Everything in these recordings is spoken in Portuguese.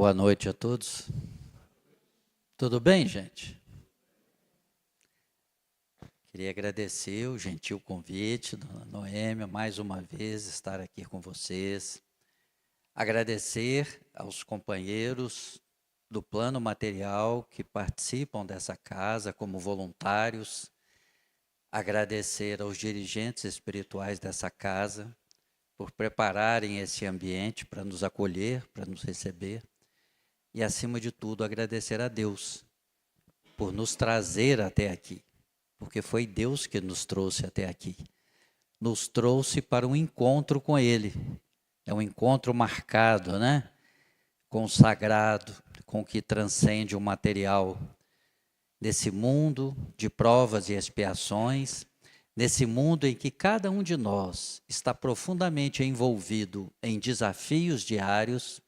Boa noite a todos. Tudo bem, gente? Queria agradecer o gentil convite da Noêmia, mais uma vez estar aqui com vocês. Agradecer aos companheiros do plano material que participam dessa casa como voluntários. Agradecer aos dirigentes espirituais dessa casa por prepararem esse ambiente para nos acolher, para nos receber. E, acima de tudo, agradecer a Deus por nos trazer até aqui, porque foi Deus que nos trouxe até aqui. Nos trouxe para um encontro com Ele. É um encontro marcado, né? Com o sagrado, com o que transcende o material. Nesse mundo de provas e expiações, nesse mundo em que cada um de nós está profundamente envolvido em desafios diários,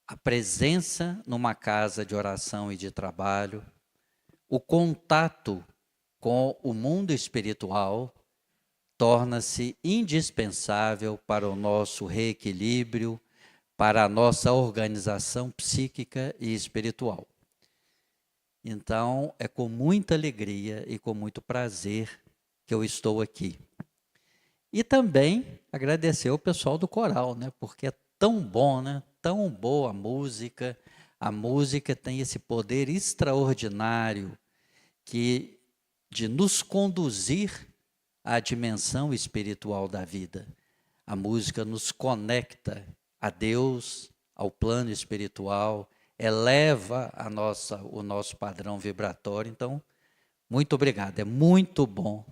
a presença numa casa de oração e de trabalho, o contato com o mundo espiritual torna-se indispensável para o nosso reequilíbrio, para a nossa organização psíquica e espiritual. Então, é com muita alegria e com muito prazer que eu estou aqui. E também agradecer ao pessoal do coral, né? Porque é tão bom, né? Tão boa a música tem esse poder extraordinário de nos conduzir à dimensão espiritual da vida. A música nos conecta a Deus, ao plano espiritual, eleva o nosso padrão vibratório. Então, muito obrigado, é muito bom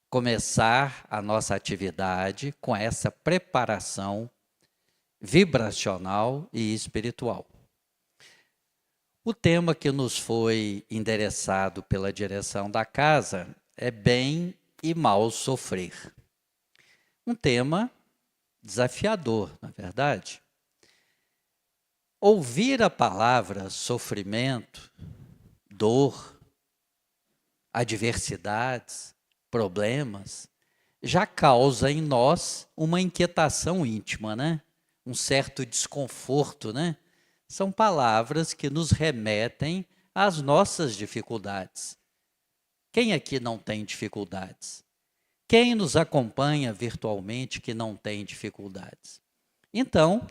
começar a nossa atividade com essa preparação vibracional e espiritual. O tema que nos foi endereçado pela direção da casa é bem e mal sofrer. Um tema desafiador, na verdade. Ouvir a palavra sofrimento, dor, adversidades, problemas, já causa em nós uma inquietação íntima, né? Um certo desconforto, né? São palavras que nos remetem às nossas dificuldades. Quem aqui não tem dificuldades? Quem nos acompanha virtualmente que não tem dificuldades? Então,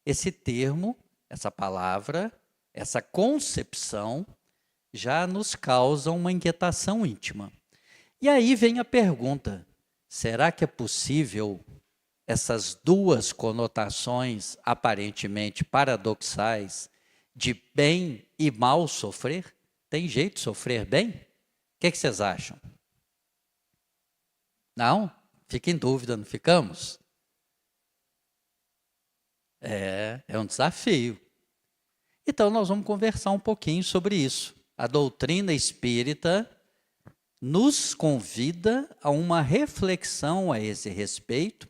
esse termo, essa palavra, essa concepção, já nos causa uma inquietação íntima. E aí vem a pergunta, será que é possível essas duas conotações aparentemente paradoxais de bem e mal sofrer? Tem jeito de sofrer bem? O que vocês acham? Não? Fica em dúvida, não ficamos? É um desafio. Então, nós vamos conversar um pouquinho sobre isso. A doutrina espírita nos convida a uma reflexão a esse respeito.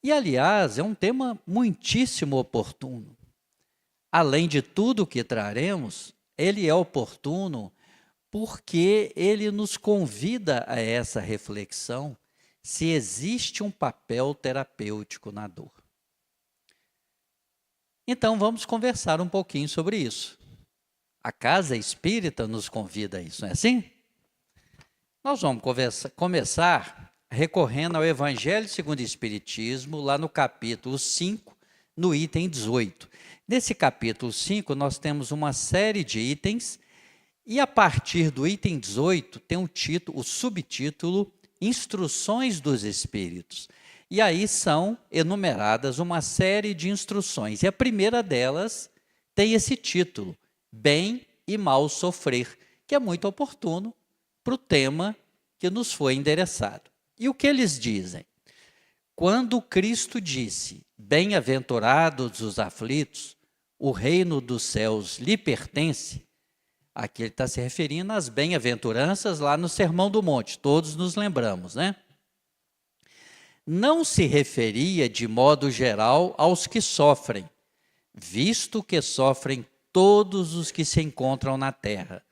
E, aliás, é um tema muitíssimo oportuno. Além de tudo o que traremos, ele é oportuno porque ele nos convida a essa reflexão se existe um papel terapêutico na dor. Então, vamos conversar um pouquinho sobre isso. A casa espírita nos convida a isso, não é assim? Nós vamos começar recorrendo ao Evangelho segundo o Espiritismo, lá no capítulo 5, no item 18. Nesse capítulo 5, nós temos uma série de itens, e a partir do item 18, tem o subtítulo Instruções dos Espíritos. E aí são enumeradas uma série de instruções. E a primeira delas tem esse título, Bem e Mal Sofrer, que é muito oportuno para o tema que nos foi endereçado. E o que eles dizem? Quando Cristo disse, bem-aventurados os aflitos, o reino dos céus lhe pertence, aqui ele está se referindo às bem-aventuranças lá no Sermão do Monte, todos nos lembramos, né? Não se referia de modo geral aos que sofrem, visto que sofrem todos os que se encontram na terra,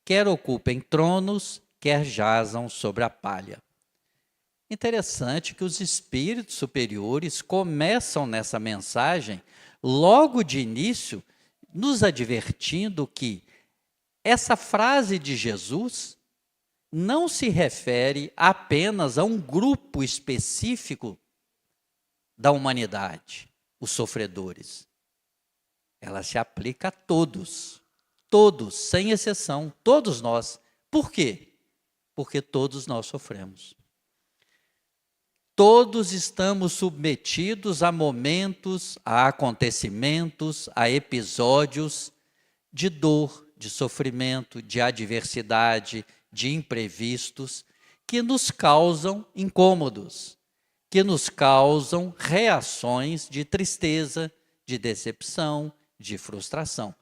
quer ocupem tronos, quer jazam sobre a palha. Interessante que os espíritos superiores começam nessa mensagem logo de início, nos advertindo que essa frase de Jesus não se refere apenas a um grupo específico da humanidade, os sofredores. Ela se aplica a todos, todos, sem exceção, todos nós. Por quê? Porque todos nós sofremos. Todos estamos submetidos a momentos, a acontecimentos, a episódios de dor, de sofrimento, de adversidade, de imprevistos, que nos causam incômodos, que nos causam reações de tristeza, de decepção, de frustração.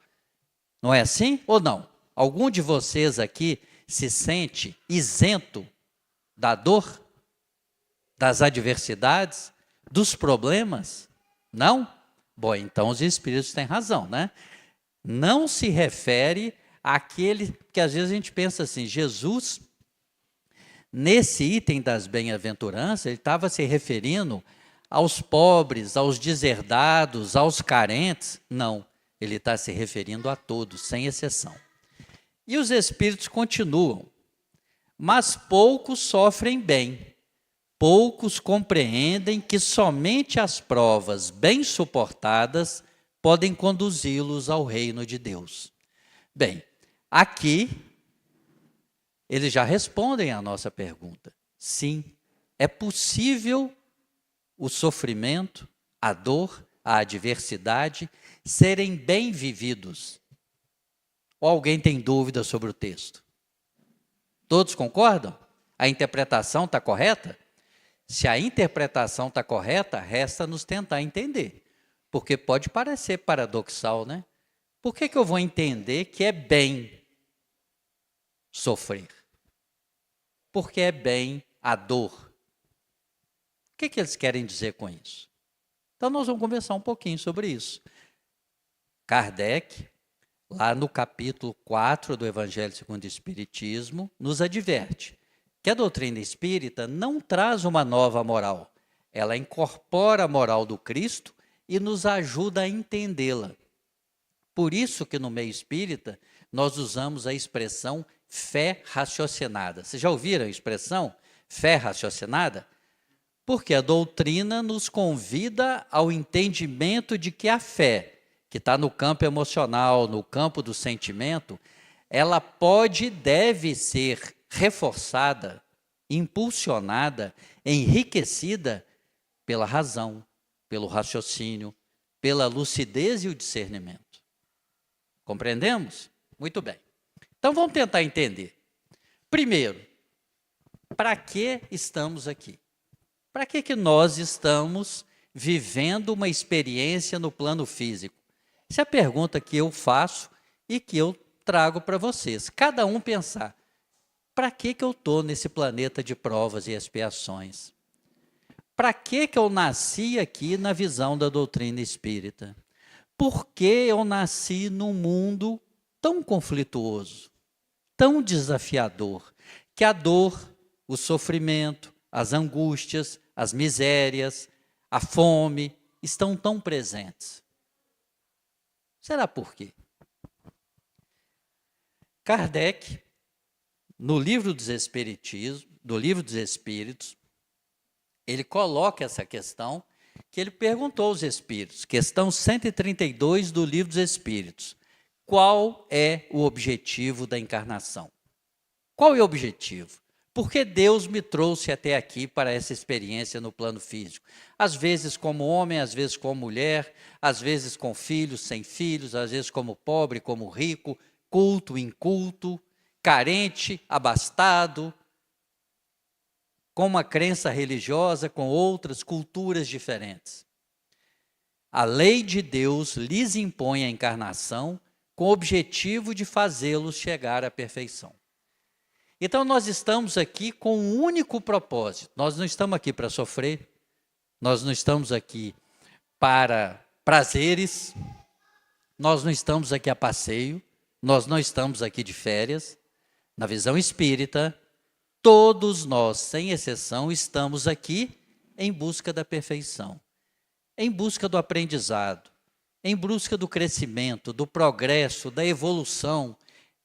Não é assim ou não? Algum de vocês aqui se sente isento da dor, das adversidades, dos problemas? Não? Bom, então os espíritos têm razão, né? Não se refere àquele que às vezes a gente pensa assim, Jesus, nesse item das bem-aventuranças, ele estava se referindo aos pobres, aos deserdados, aos carentes. Não, ele está se referindo a todos, sem exceção. E os espíritos continuam, mas poucos sofrem bem. Poucos compreendem que somente as provas bem suportadas podem conduzi-los ao reino de Deus. Bem, aqui eles já respondem à nossa pergunta. Sim, é possível o sofrimento, a dor, a adversidade serem bem vividos. Ou alguém tem dúvida sobre o texto? Todos concordam? A interpretação está correta? Se a interpretação está correta, resta nos tentar entender. Porque pode parecer paradoxal, né? Por que eu vou entender que é bem sofrer? Porque é bem a dor. O que eles querem dizer com isso? Então nós vamos conversar um pouquinho sobre isso. Kardec, lá no capítulo 4 do Evangelho segundo o Espiritismo, nos adverte que a doutrina espírita não traz uma nova moral, ela incorpora a moral do Cristo e nos ajuda a entendê-la. Por isso que no meio espírita nós usamos a expressão fé raciocinada. Vocês já ouviram a expressão fé raciocinada? Porque a doutrina nos convida ao entendimento de que a fé, que está no campo emocional, no campo do sentimento, ela pode e deve ser reforçada, impulsionada, enriquecida pela razão, pelo raciocínio, pela lucidez e o discernimento. Compreendemos? Muito bem. Então vamos tentar entender. Primeiro, para que estamos aqui? Para que nós estamos vivendo uma experiência no plano físico? Essa é a pergunta que eu faço e que eu trago para vocês. Cada um pensar, para que eu estou nesse planeta de provas e expiações? Para que eu nasci aqui na visão da doutrina espírita? Por que eu nasci num mundo tão conflituoso, tão desafiador, que a dor, o sofrimento, as angústias, as misérias, a fome estão tão presentes? Será por quê? Kardec, no livro dos Espiritismos, do livro dos Espíritos, ele coloca essa questão que ele perguntou aos Espíritos, questão 132 do livro dos Espíritos. Qual é o objetivo da encarnação? Qual é o objetivo? Por que Deus me trouxe até aqui para essa experiência no plano físico? Às vezes como homem, às vezes como mulher, às vezes com filhos, sem filhos, às vezes como pobre, como rico, culto, inculto, carente, abastado, com uma crença religiosa, com outras culturas diferentes. A lei de Deus lhes impõe a encarnação com o objetivo de fazê-los chegar à perfeição. Então nós estamos aqui com um único propósito. Nós não estamos aqui para sofrer, nós não estamos aqui para prazeres, nós não estamos aqui a passeio, nós não estamos aqui de férias. Na visão espírita, todos nós, sem exceção, estamos aqui em busca da perfeição, em busca do aprendizado, em busca do crescimento, do progresso, da evolução.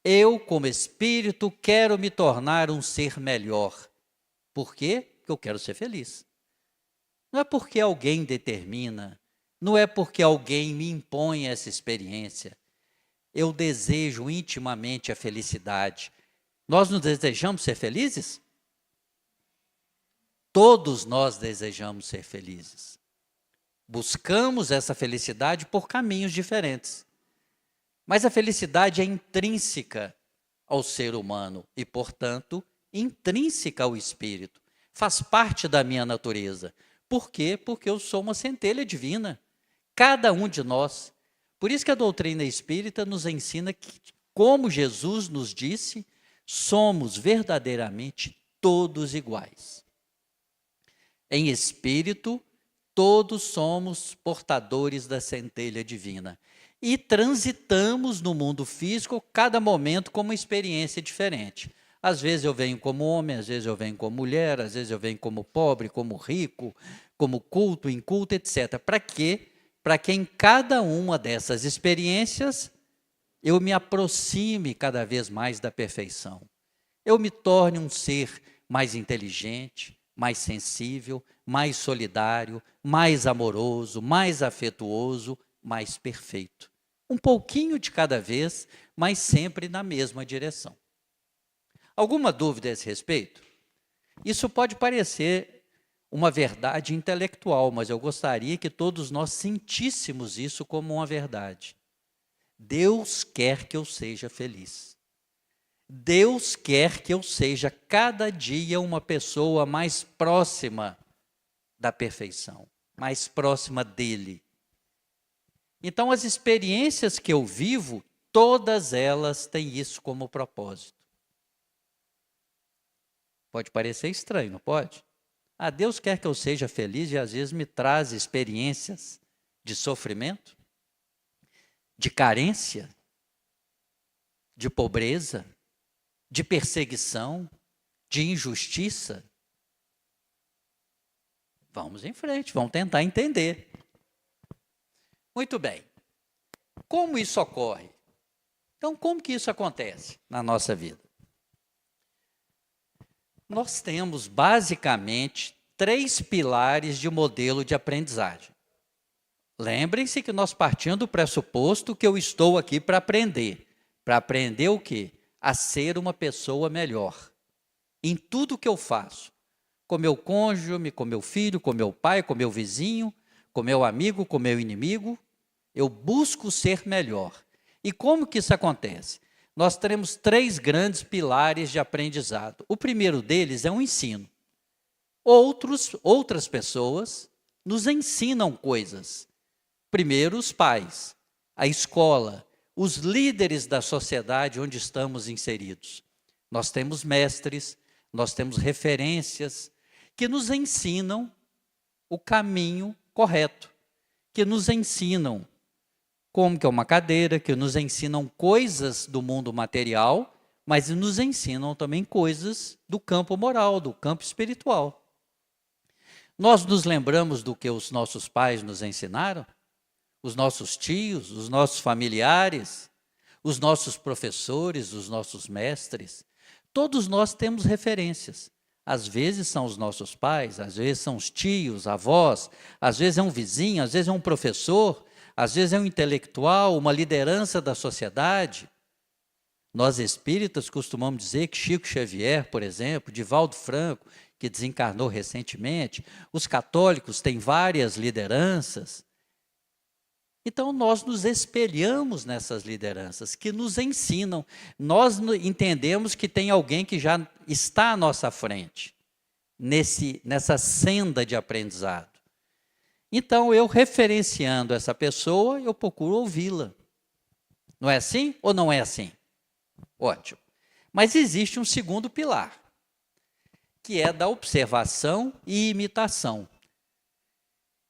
Eu, como espírito, quero me tornar um ser melhor. Por quê? Porque eu quero ser feliz. Não é porque alguém determina, não é porque alguém me impõe essa experiência. Eu desejo intimamente a felicidade. Nós não desejamos ser felizes? Todos nós desejamos ser felizes. Buscamos essa felicidade por caminhos diferentes. Mas a felicidade é intrínseca ao ser humano e, portanto, intrínseca ao espírito. Faz parte da minha natureza. Por quê? Porque eu sou uma centelha divina. Cada um de nós. Por isso que a doutrina espírita nos ensina que, como Jesus nos disse, somos verdadeiramente todos iguais. Em espírito, todos somos portadores da centelha divina. E transitamos no mundo físico, cada momento com uma experiência diferente. Às vezes eu venho como homem, às vezes eu venho como mulher, às vezes eu venho como pobre, como rico, como culto, inculto, etc. Para quê? Para que em cada uma dessas experiências eu me aproxime cada vez mais da perfeição. Eu me torne um ser mais inteligente, mais sensível, mais solidário, mais amoroso, mais afetuoso, mais perfeito. Um pouquinho de cada vez, mas sempre na mesma direção. Alguma dúvida a esse respeito? Isso pode parecer uma verdade intelectual, mas eu gostaria que todos nós sentíssemos isso como uma verdade. Deus quer que eu seja feliz. Deus quer que eu seja cada dia uma pessoa mais próxima da perfeição, mais próxima dele. Então, as experiências que eu vivo, todas elas têm isso como propósito. Pode parecer estranho, não pode? Deus quer que eu seja feliz e às vezes me traz experiências de sofrimento, de carência, de pobreza, de perseguição, de injustiça. Vamos em frente, vamos tentar entender. Muito bem. Como isso ocorre? Então, como que isso acontece na nossa vida? Nós temos, basicamente, 3 pilares de modelo de aprendizagem. Lembrem-se que nós partimos do pressuposto que eu estou aqui para aprender. Para aprender o quê? A ser uma pessoa melhor. Em tudo que eu faço. Com meu cônjuge, com meu filho, com meu pai, com meu vizinho, com meu amigo, com meu inimigo. Eu busco ser melhor. E como que isso acontece? Nós teremos 3 grandes pilares de aprendizado. O primeiro deles é o ensino. Outras pessoas nos ensinam coisas. Primeiro, os pais, a escola, os líderes da sociedade onde estamos inseridos. Nós temos mestres, nós temos referências que nos ensinam o caminho correto, que nos ensinam como que é uma cadeira, que nos ensinam coisas do mundo material, mas nos ensinam também coisas do campo moral, do campo espiritual. Nós nos lembramos do que os nossos pais nos ensinaram? Os nossos tios, os nossos familiares, os nossos professores, os nossos mestres. Todos nós temos referências. Às vezes são os nossos pais, às vezes são os tios, avós, às vezes é um vizinho, às vezes é um professor, às vezes é um intelectual, uma liderança da sociedade. Nós espíritas costumamos dizer que Chico Xavier, por exemplo, Divaldo Franco, que desencarnou recentemente, os católicos têm várias lideranças. Então, nós nos espelhamos nessas lideranças que nos ensinam. Nós entendemos que tem alguém que já está à nossa frente, nessa senda de aprendizado. Então, eu referenciando essa pessoa, eu procuro ouvi-la. Não é assim ou não é assim? Ótimo. Mas existe um segundo pilar, que é da observação e imitação.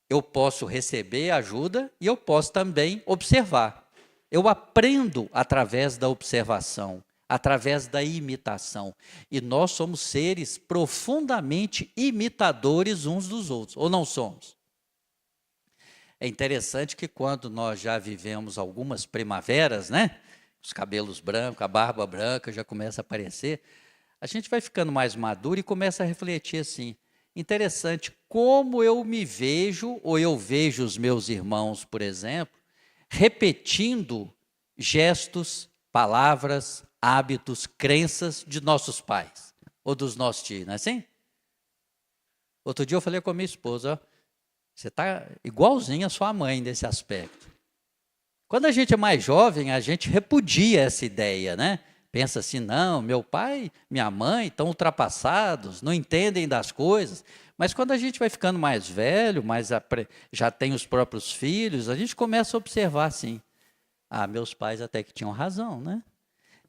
Eu posso receber ajuda e eu posso também observar. Eu aprendo através da observação, através da imitação. E nós somos seres profundamente imitadores uns dos outros, ou não somos? É interessante que quando nós já vivemos algumas primaveras, né? Os cabelos brancos, a barba branca já começa a aparecer, a gente vai ficando mais maduro e começa a refletir assim, interessante, como eu me vejo, ou eu vejo os meus irmãos, por exemplo, repetindo gestos, palavras, hábitos, crenças de nossos pais, ou dos nossos tios, não é assim? Outro dia eu falei com a minha esposa, ó, você está igualzinho a sua mãe nesse aspecto. Quando a gente é mais jovem, a gente repudia essa ideia, né? Pensa assim, não, meu pai, minha mãe estão ultrapassados, não entendem das coisas. Mas quando a gente vai ficando mais velho, já tem os próprios filhos, a gente começa a observar assim, meus pais até que tinham razão, né?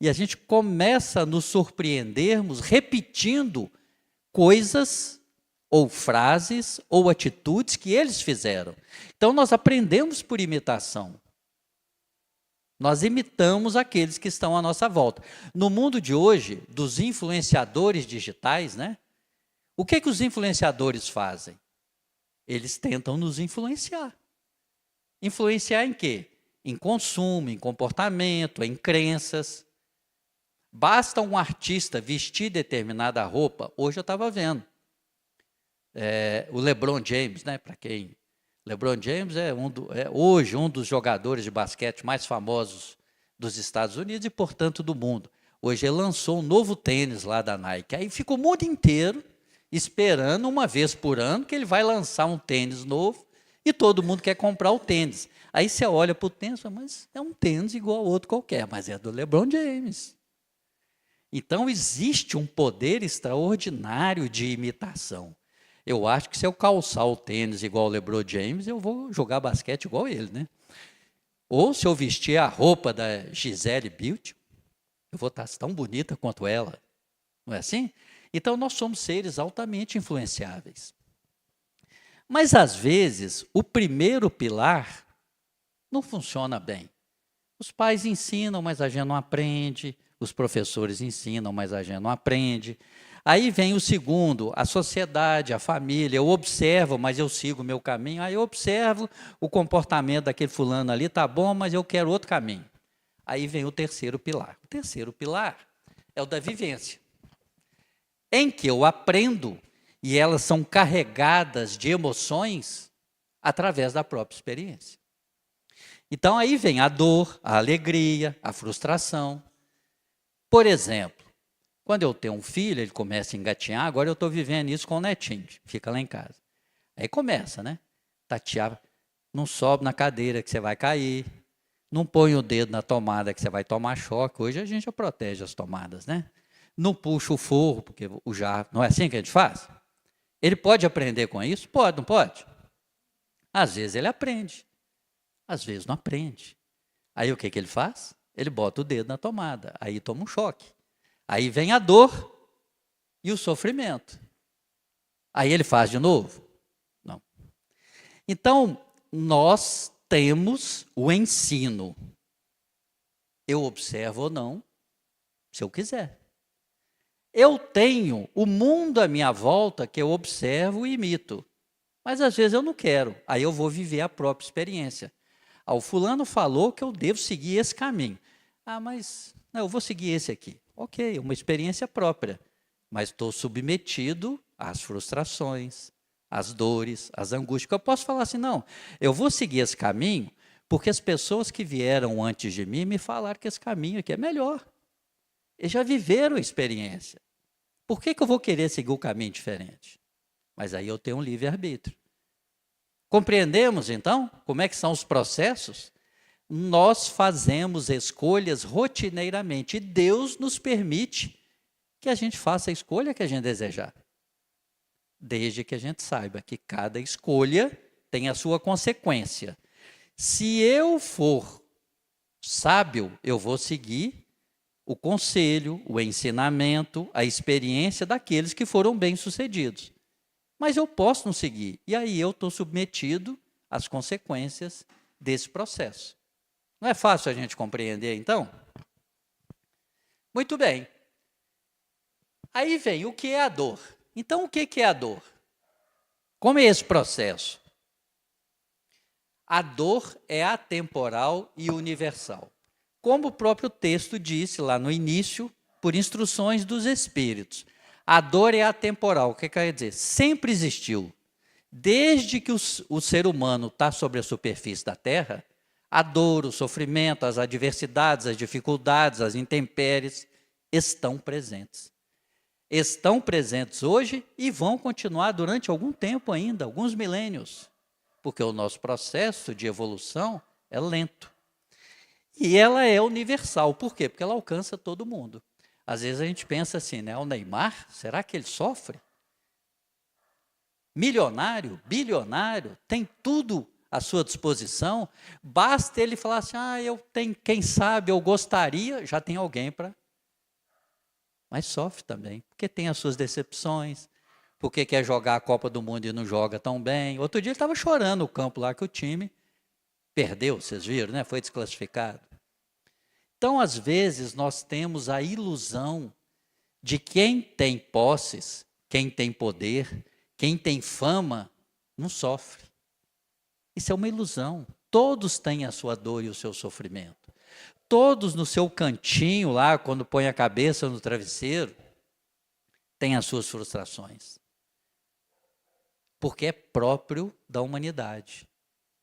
E a gente começa a nos surpreendermos repetindo coisas ou frases ou atitudes que eles fizeram. Então nós aprendemos por imitação. Nós imitamos aqueles que estão à nossa volta. No mundo de hoje, dos influenciadores digitais, né? O que os influenciadores fazem? Eles tentam nos influenciar. Influenciar em quê? Em consumo, em comportamento, em crenças. Basta um artista vestir determinada roupa. Hoje eu estava vendo. O LeBron James, né? Para quem... LeBron James é hoje um dos jogadores de basquete mais famosos dos Estados Unidos e, portanto, do mundo. Hoje ele lançou um novo tênis lá da Nike. Aí fica o mundo inteiro esperando uma vez por ano que ele vai lançar um tênis novo e todo mundo quer comprar o tênis. Aí você olha para o tênis e fala, mas é um tênis igual a outro qualquer, mas é do LeBron James. Então, existe um poder extraordinário de imitação. Eu acho que se eu calçar o tênis igual o LeBron James, eu vou jogar basquete igual ele, né? Ou se eu vestir a roupa da Gisele Bündchen, eu vou estar tão bonita quanto ela. Não é assim? Então, nós somos seres altamente influenciáveis. Mas, às vezes, o primeiro pilar não funciona bem. Os pais ensinam, mas a gente não aprende. Os professores ensinam, mas a gente não aprende. Aí vem o segundo, a sociedade, a família. Eu observo, mas eu sigo o meu caminho. Aí eu observo o comportamento daquele fulano ali, tá bom, mas eu quero outro caminho. Aí vem o terceiro pilar. O terceiro pilar é o da vivência, em que eu aprendo e elas são carregadas de emoções através da própria experiência. Então aí vem a dor, a alegria, a frustração. Por exemplo, quando eu tenho um filho, ele começa a engatinhar, agora eu estou vivendo isso com o netinho, fica lá em casa. Aí começa, né? Tatear, não sobe na cadeira que você vai cair, não põe o dedo na tomada que você vai tomar choque. Hoje a gente já protege as tomadas, né? Não puxa o forro, porque o jarro, não é assim que a gente faz? Ele pode aprender com isso? Pode, não pode? Às vezes ele aprende, às vezes não aprende. Aí o que ele faz? Ele bota o dedo na tomada, aí toma um choque. Aí vem a dor e o sofrimento. Aí ele faz de novo? Não. Então, nós temos o ensino. Eu observo ou não, se eu quiser. Eu tenho o mundo à minha volta que eu observo e imito. Mas às vezes eu não quero. Aí eu vou viver a própria experiência. O fulano falou que eu devo seguir esse caminho. Mas não, eu vou seguir esse aqui. Ok, uma experiência própria, mas estou submetido às frustrações, às dores, às angústias. Eu posso falar assim, não, eu vou seguir esse caminho porque as pessoas que vieram antes de mim me falaram que esse caminho aqui é melhor. Eles já viveram a experiência. Por que eu vou querer seguir um caminho diferente? Mas aí eu tenho um livre-arbítrio. Compreendemos, então, como é que são os processos? Nós fazemos escolhas rotineiramente e Deus nos permite que a gente faça a escolha que a gente desejar. Desde que a gente saiba que cada escolha tem a sua consequência. Se eu for sábio, eu vou seguir o conselho, o ensinamento, a experiência daqueles que foram bem-sucedidos. Mas eu posso não seguir, e aí eu estou submetido às consequências desse processo. Não é fácil a gente compreender, então? Muito bem. Aí vem o que é a dor. Então, o que é a dor? Como é esse processo? A dor é atemporal e universal. Como o próprio texto disse lá no início, por instruções dos Espíritos. A dor é atemporal, o que quer dizer? Sempre existiu. Desde que o ser humano está sobre a superfície da Terra, a dor, o sofrimento, as adversidades, as dificuldades, as intempéries estão presentes. Estão presentes hoje e vão continuar durante algum tempo ainda, alguns milênios, porque o nosso processo de evolução é lento. E ela é universal. Por quê? Porque ela alcança todo mundo. Às vezes a gente pensa assim, né? O Neymar, será que ele sofre? Milionário, bilionário, tem tudo à sua disposição, basta ele falar assim, eu tenho, quem sabe, eu gostaria, já tem alguém para... Mas sofre também, porque tem as suas decepções, porque quer jogar a Copa do Mundo e não joga tão bem. Outro dia ele estava chorando no campo lá que o time perdeu, vocês viram, né? Foi desclassificado. Então, às vezes, nós temos a ilusão de quem tem posses, quem tem poder, quem tem fama, não sofre. Isso é uma ilusão. Todos têm a sua dor e o seu sofrimento. Todos no seu cantinho lá, quando põe a cabeça no travesseiro, têm as suas frustrações. Porque é próprio da humanidade.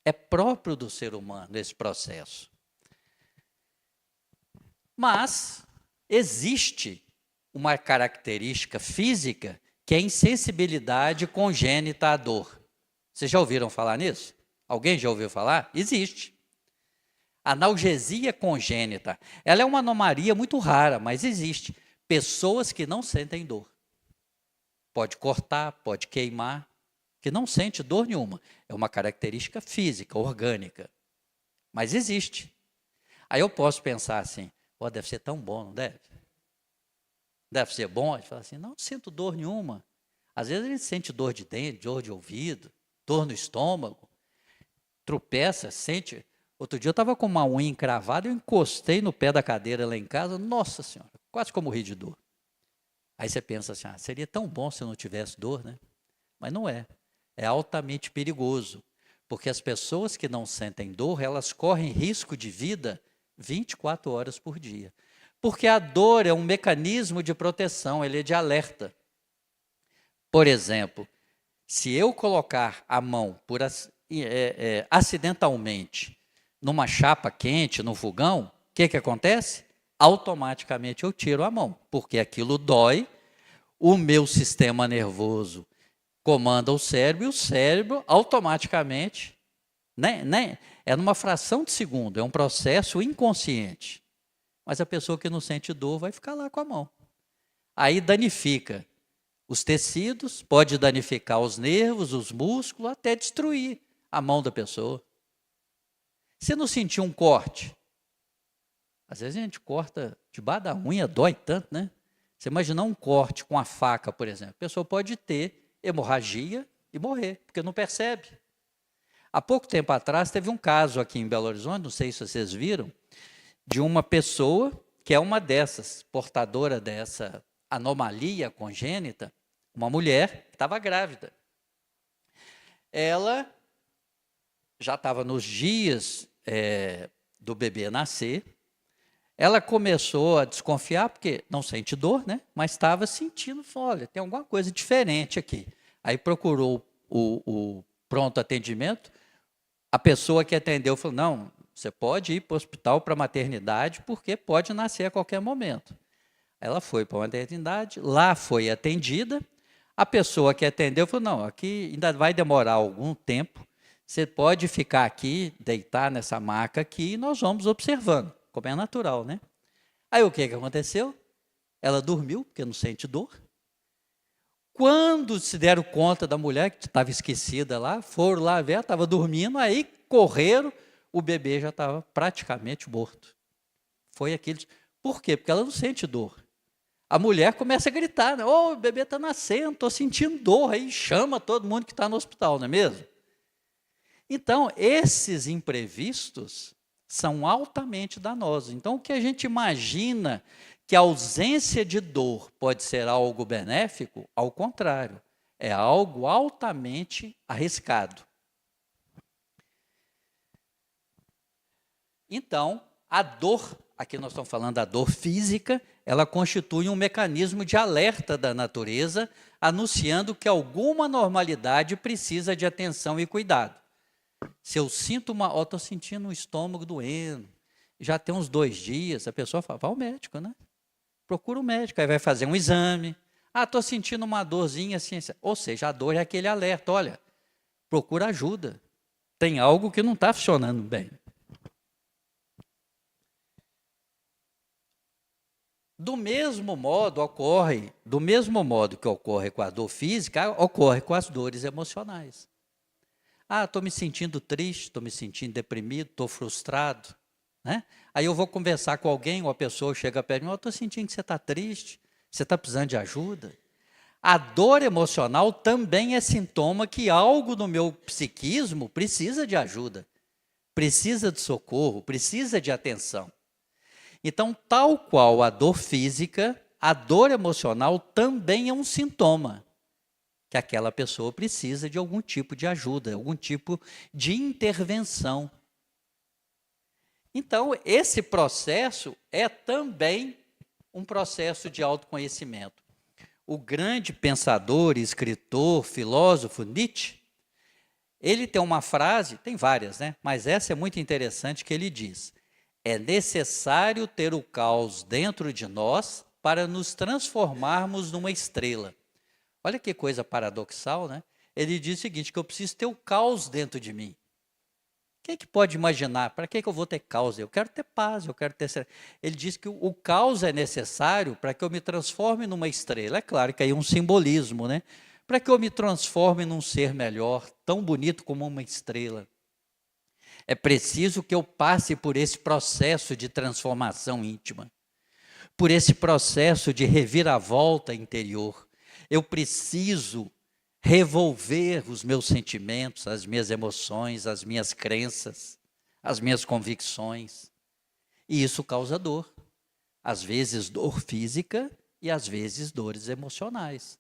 É próprio do ser humano esse processo. Mas existe uma característica física que é a insensibilidade congênita à dor. Vocês já ouviram falar nisso? Alguém já ouviu falar? Existe. Analgesia congênita. Ela é uma anomalia muito rara, mas existe. Pessoas que não sentem dor. Pode cortar, pode queimar, que não sente dor nenhuma. É uma característica física, orgânica. Mas existe. Aí eu posso pensar assim, deve ser tão bom, não deve? Deve ser bom? A gente fala assim, não sinto dor nenhuma. Às vezes a gente sente dor de dente, dor de ouvido, dor no estômago, tropeça, sente. Outro dia eu estava com uma unha encravada, eu encostei no pé da cadeira lá em casa, nossa senhora, quase que eu morri de dor. Aí você pensa assim, seria tão bom se eu não tivesse dor, né? Mas não é. É altamente perigoso, porque as pessoas que não sentem dor, elas correm risco de vida 24 horas por dia. Porque a dor é um mecanismo de proteção, ele é de alerta. Por exemplo, se eu colocar a mão acidentalmente numa chapa quente, no fogão, o que acontece? Automaticamente eu tiro a mão, porque aquilo dói, o meu sistema nervoso comanda o cérebro, e o cérebro automaticamente, é numa fração de segundo, é um processo inconsciente. Mas a pessoa que não sente dor vai ficar lá com a mão. Aí danifica os tecidos, pode danificar os nervos, os músculos, até destruir a mão da pessoa. Se não sentir um corte, às vezes a gente corta debaixo da unha, dói tanto, né? Você imaginar um corte com a faca, por exemplo, a pessoa pode ter hemorragia e morrer, porque não percebe. Há pouco tempo atrás, teve um caso aqui em Belo Horizonte, não sei se vocês viram, de uma pessoa que é uma dessas, portadora dessa anomalia congênita, uma mulher que estava grávida. Ela já estava nos dias do bebê nascer, ela começou a desconfiar, porque não sente dor, né? Mas estava sentindo, falou, olha, tem alguma coisa diferente aqui. Aí procurou o pronto atendimento, a pessoa que atendeu falou, não, você pode ir para o hospital, para a maternidade, porque pode nascer a qualquer momento. Ela foi para a maternidade, lá foi atendida, a pessoa que atendeu falou, não, aqui ainda vai demorar algum tempo, você pode ficar aqui, deitar nessa maca aqui, e nós vamos observando, como é natural, né? Aí o que aconteceu? Ela dormiu, porque não sente dor. Quando se deram conta da mulher, que estava esquecida lá, foram lá ver, estava dormindo, aí correram, o bebê já estava praticamente morto. Foi aquele... Por quê? Porque ela não sente dor. A mulher começa a gritar, né? O bebê está nascendo, estou sentindo dor, aí chama todo mundo que está no hospital, não é mesmo? Então, esses imprevistos são altamente danosos. Então, o que a gente imagina que a ausência de dor pode ser algo benéfico, ao contrário, é algo altamente arriscado. Então, a dor, aqui nós estamos falando da dor física, ela constitui um mecanismo de alerta da natureza, anunciando que alguma normalidade precisa de atenção e cuidado. Se eu sinto estou sentindo o estômago doendo, já tem uns 2 dias, a pessoa fala, vai ao médico, né? Procura o médico, aí vai fazer um exame. Estou sentindo uma dorzinha assim. Ou seja, a dor é aquele alerta, olha, procura ajuda. Tem algo que não está funcionando bem. Do mesmo modo que ocorre com a dor física, ocorre com as dores emocionais. Estou me sentindo triste, estou me sentindo deprimido, estou frustrado. Né? Aí eu vou conversar com alguém, ou a pessoa chega perto de mim, estou sentindo que você está triste, você está precisando de ajuda. A dor emocional também é sintoma que algo no meu psiquismo precisa de ajuda, precisa de socorro, precisa de atenção. Então, tal qual a dor física, a dor emocional também é um sintoma que aquela pessoa precisa de algum tipo de ajuda, algum tipo de intervenção. Então, esse processo é também um processo de autoconhecimento. O grande pensador, escritor, filósofo Nietzsche, ele tem uma frase, tem várias, né? Mas essa é muito interessante, que ele diz: é necessário ter o caos dentro de nós para nos transformarmos numa estrela. Olha que coisa paradoxal, né? Ele diz o seguinte, que eu preciso ter o caos dentro de mim. Quem é que pode imaginar? Para que eu vou ter caos? Eu quero ter paz, eu quero ter... Ele diz que o caos é necessário para que eu me transforme numa estrela. É claro que aí é um simbolismo, né? Para que eu me transforme num ser melhor, tão bonito como uma estrela. É preciso que eu passe por esse processo de transformação íntima, por esse processo de reviravolta interior. Eu preciso revolver os meus sentimentos, as minhas emoções, as minhas crenças, as minhas convicções. E isso causa dor. Às vezes dor física e às vezes dores emocionais.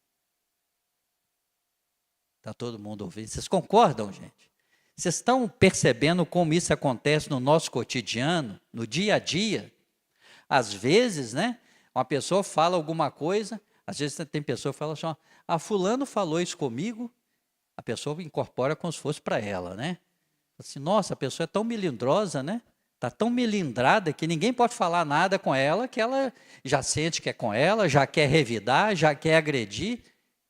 Está todo mundo ouvindo? Vocês concordam, gente? Vocês estão percebendo como isso acontece no nosso cotidiano, no dia a dia? Às vezes, né, uma pessoa fala alguma coisa, às vezes tem pessoa que fala assim, fulano falou isso comigo, a pessoa incorpora como se fosse para ela, né? Assim, nossa, a pessoa é tão melindrosa, né? Está tão melindrada que ninguém pode falar nada com ela, que ela já sente que é com ela, já quer revidar, já quer agredir.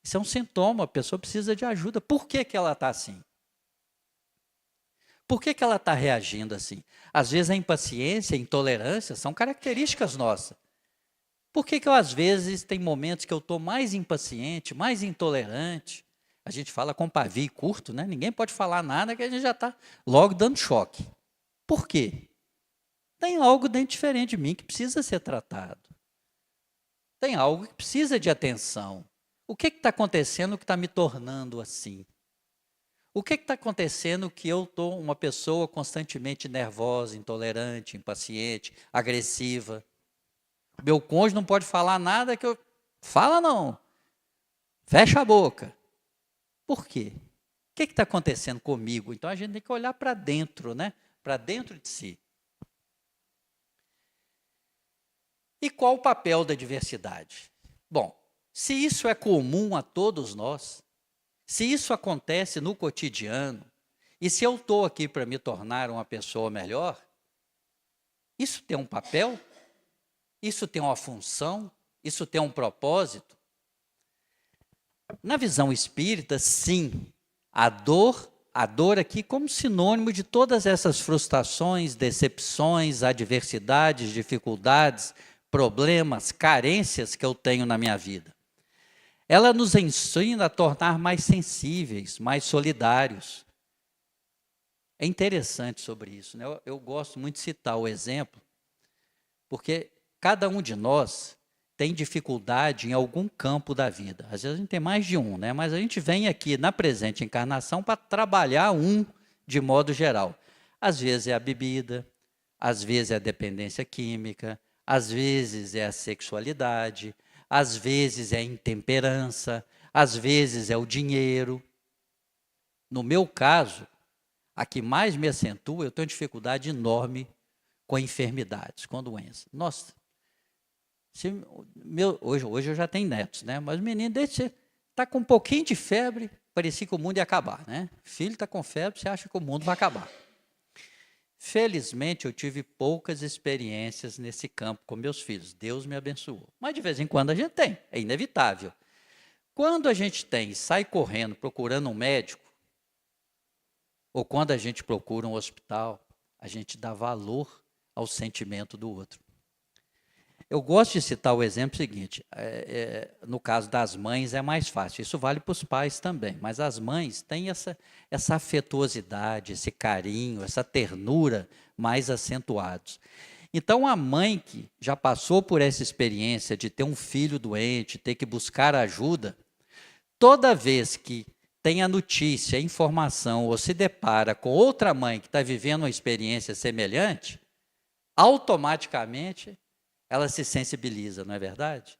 Isso é um sintoma, a pessoa precisa de ajuda. Por que ela está assim? Por que ela está reagindo assim? Às vezes a impaciência, a intolerância são características nossas. Por que eu, às vezes, tem momentos que eu estou mais impaciente, mais intolerante? A gente fala com pavio curto, né? Ninguém pode falar nada que a gente já está logo dando choque. Por quê? Tem algo dentro diferente de mim que precisa ser tratado. Tem algo que precisa de atenção. O que está acontecendo que está me tornando assim? O que está acontecendo que eu estou uma pessoa constantemente nervosa, intolerante, impaciente, agressiva? Meu cônjuge não pode falar nada que eu... Fala não. Fecha a boca. Por quê? O que está acontecendo comigo? Então, a gente tem que olhar para dentro, né? Para dentro de si. E qual o papel da diversidade? Bom, se isso é comum a todos nós, se isso acontece no cotidiano, e se eu estou aqui para me tornar uma pessoa melhor, isso tem um papel? Isso tem uma função? Isso tem um propósito? Na visão espírita, sim, a dor aqui como sinônimo de todas essas frustrações, decepções, adversidades, dificuldades, problemas, carências que eu tenho na minha vida. Ela nos ensina a tornar mais sensíveis, mais solidários. É interessante sobre isso, né? Eu gosto muito de citar o exemplo, porque cada um de nós tem dificuldade em algum campo da vida. Às vezes a gente tem mais de um, né? Mas a gente vem aqui na presente encarnação para trabalhar um de modo geral. Às vezes é a bebida, às vezes é a dependência química, às vezes é a sexualidade, às vezes é a intemperança, às vezes é o dinheiro. No meu caso, a que mais me acentua, eu tenho dificuldade enorme com enfermidades, com doenças. Nossa, hoje eu já tenho netos, né? Mas o menino está com um pouquinho de febre, parecia que o mundo ia acabar, né? Filho está com febre, você acha que o mundo vai acabar. Felizmente, eu tive poucas experiências nesse campo com meus filhos. Deus me abençoou. Mas, de vez em quando, a gente tem. É inevitável. Quando a gente tem e sai correndo procurando um médico, ou quando a gente procura um hospital, a gente dá valor ao sentimento do outro. Eu gosto de citar o exemplo seguinte, no caso das mães é mais fácil, isso vale para os pais também, mas as mães têm essa afetuosidade, esse carinho, essa ternura mais acentuados. Então, a mãe que já passou por essa experiência de ter um filho doente, ter que buscar ajuda, toda vez que tem a notícia, a informação, ou se depara com outra mãe que está vivendo uma experiência semelhante, automaticamente ela se sensibiliza, não é verdade?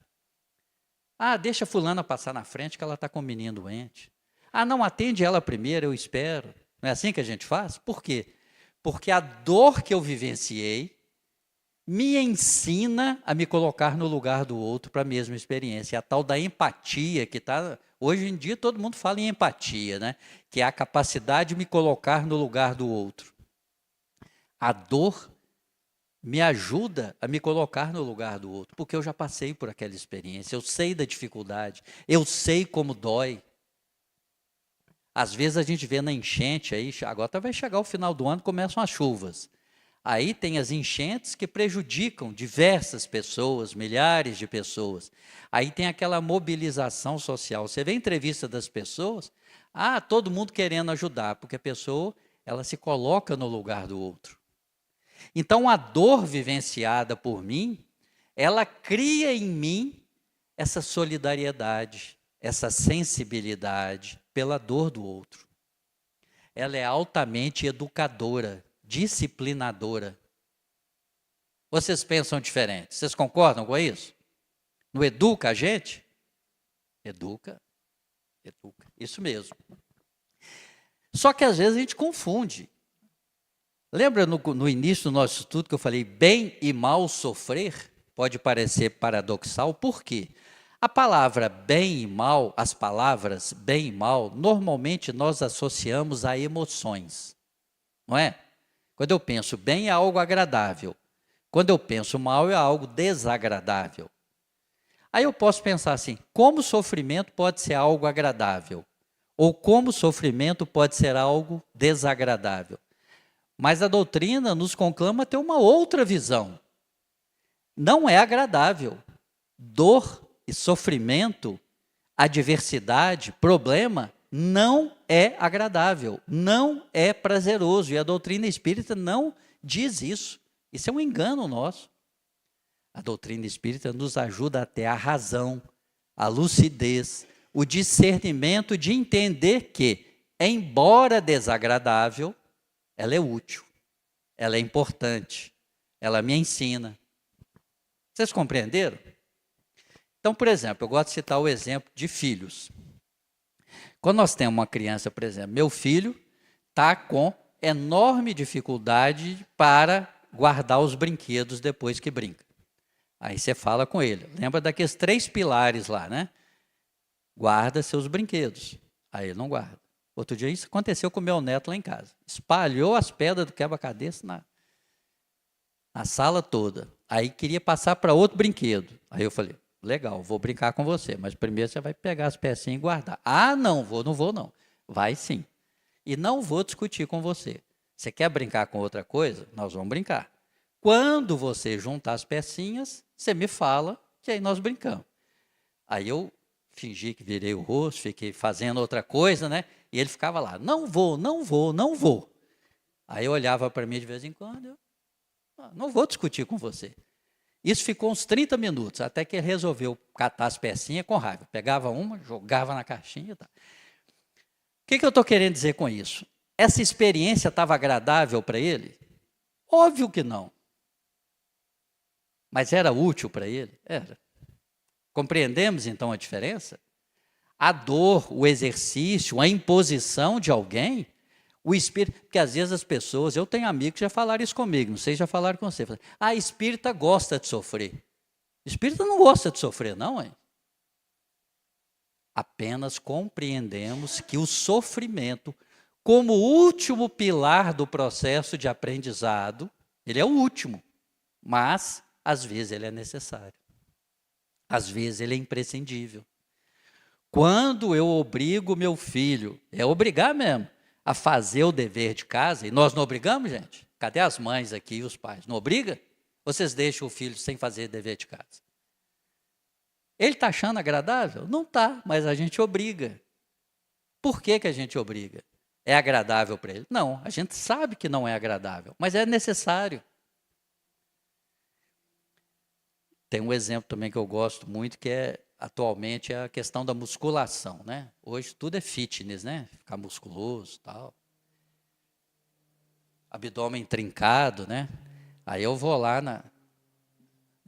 Ah, deixa fulana passar na frente que ela está com um menino doente. Ah, não, atende ela primeiro, eu espero. Não é assim que a gente faz? Por quê? Porque a dor que eu vivenciei me ensina a me colocar no lugar do outro para a mesma experiência. A tal da empatia que está... Hoje em dia todo mundo fala em empatia, né? Que é a capacidade de me colocar no lugar do outro. A dor me ajuda a me colocar no lugar do outro, porque eu já passei por aquela experiência, eu sei da dificuldade, eu sei como dói. Às vezes a gente vê na enchente, aí, agora vai chegar o final do ano, começam as chuvas. Aí tem as enchentes que prejudicam diversas pessoas, milhares de pessoas. Aí tem aquela mobilização social. Você vê a entrevista das pessoas, todo mundo querendo ajudar, porque a pessoa ela se coloca no lugar do outro. Então, a dor vivenciada por mim, ela cria em mim essa solidariedade, essa sensibilidade pela dor do outro. Ela é altamente educadora, disciplinadora. Vocês pensam diferente? Vocês concordam com isso? Não educa a gente? Educa. Isso mesmo. Só que às vezes a gente confunde. Lembra no início do nosso estudo que eu falei bem e mal sofrer? Pode parecer paradoxal, por quê? A palavra bem e mal, as palavras bem e mal, normalmente nós associamos a emoções, não é? Quando eu penso bem é algo agradável, quando eu penso mal é algo desagradável. Aí eu posso pensar assim, como o sofrimento pode ser algo agradável? Ou como o sofrimento pode ser algo desagradável? Mas a doutrina nos conclama a ter uma outra visão. Não é agradável. Dor e sofrimento, adversidade, problema, não é agradável, não é prazeroso. E a doutrina espírita não diz isso. Isso é um engano nosso. A doutrina espírita nos ajuda a ter a razão, a lucidez, o discernimento de entender que, embora desagradável, ela é útil, ela é importante, ela me ensina. Vocês compreenderam? Então, por exemplo, eu gosto de citar o exemplo de filhos. Quando nós temos uma criança, por exemplo, meu filho está com enorme dificuldade para guardar os brinquedos depois que brinca. Aí você fala com ele, lembra daqueles 3 pilares lá, né? Guarda seus brinquedos. Aí ele não guarda. Outro dia isso aconteceu com o meu neto lá em casa. Espalhou as pedras do quebra-cabeça na sala toda. Aí queria passar para outro brinquedo. Aí eu falei, legal, vou brincar com você, mas primeiro você vai pegar as pecinhas e guardar. Ah, não vou não. Vai sim. E não vou discutir com você. Você quer brincar com outra coisa? Nós vamos brincar. Quando você juntar as pecinhas, você me fala, que aí nós brincamos. Aí eu fingi que virei o rosto, fiquei fazendo outra coisa, né? E ele ficava lá, não vou. Aí eu olhava para mim de vez em quando, não vou discutir com você. Isso ficou uns 30 minutos, até que ele resolveu catar as pecinhas com raiva. Pegava uma, jogava na caixinha e tal. O que eu estou querendo dizer com isso? Essa experiência estava agradável para ele? Óbvio que não. Mas era útil para ele? Era. Compreendemos então a diferença? A dor, o exercício, a imposição de alguém, O espírito, porque às vezes as pessoas, eu tenho amigos que já falaram isso comigo, não sei se já falaram com você. Espírita gosta de sofrer. Espírita não gosta de sofrer, não, hein? Apenas compreendemos que o sofrimento, como último pilar do processo de aprendizado, ele é o último, mas às vezes ele é necessário. Às vezes ele é imprescindível. Quando eu obrigo meu filho, é obrigar mesmo, a fazer o dever de casa, e nós não obrigamos, gente? Cadê as mães aqui e os pais? Não obriga? Vocês deixam o filho sem fazer dever de casa? Ele está achando agradável? Não está, mas a gente obriga. Por que a gente obriga? É agradável para ele? Não, a gente sabe que não é agradável, mas é necessário. Tem um exemplo também que eu gosto muito, que atualmente é a questão da musculação, né? Hoje tudo é fitness, né? Ficar musculoso e tal. Abdômen trincado, né? Aí eu vou lá na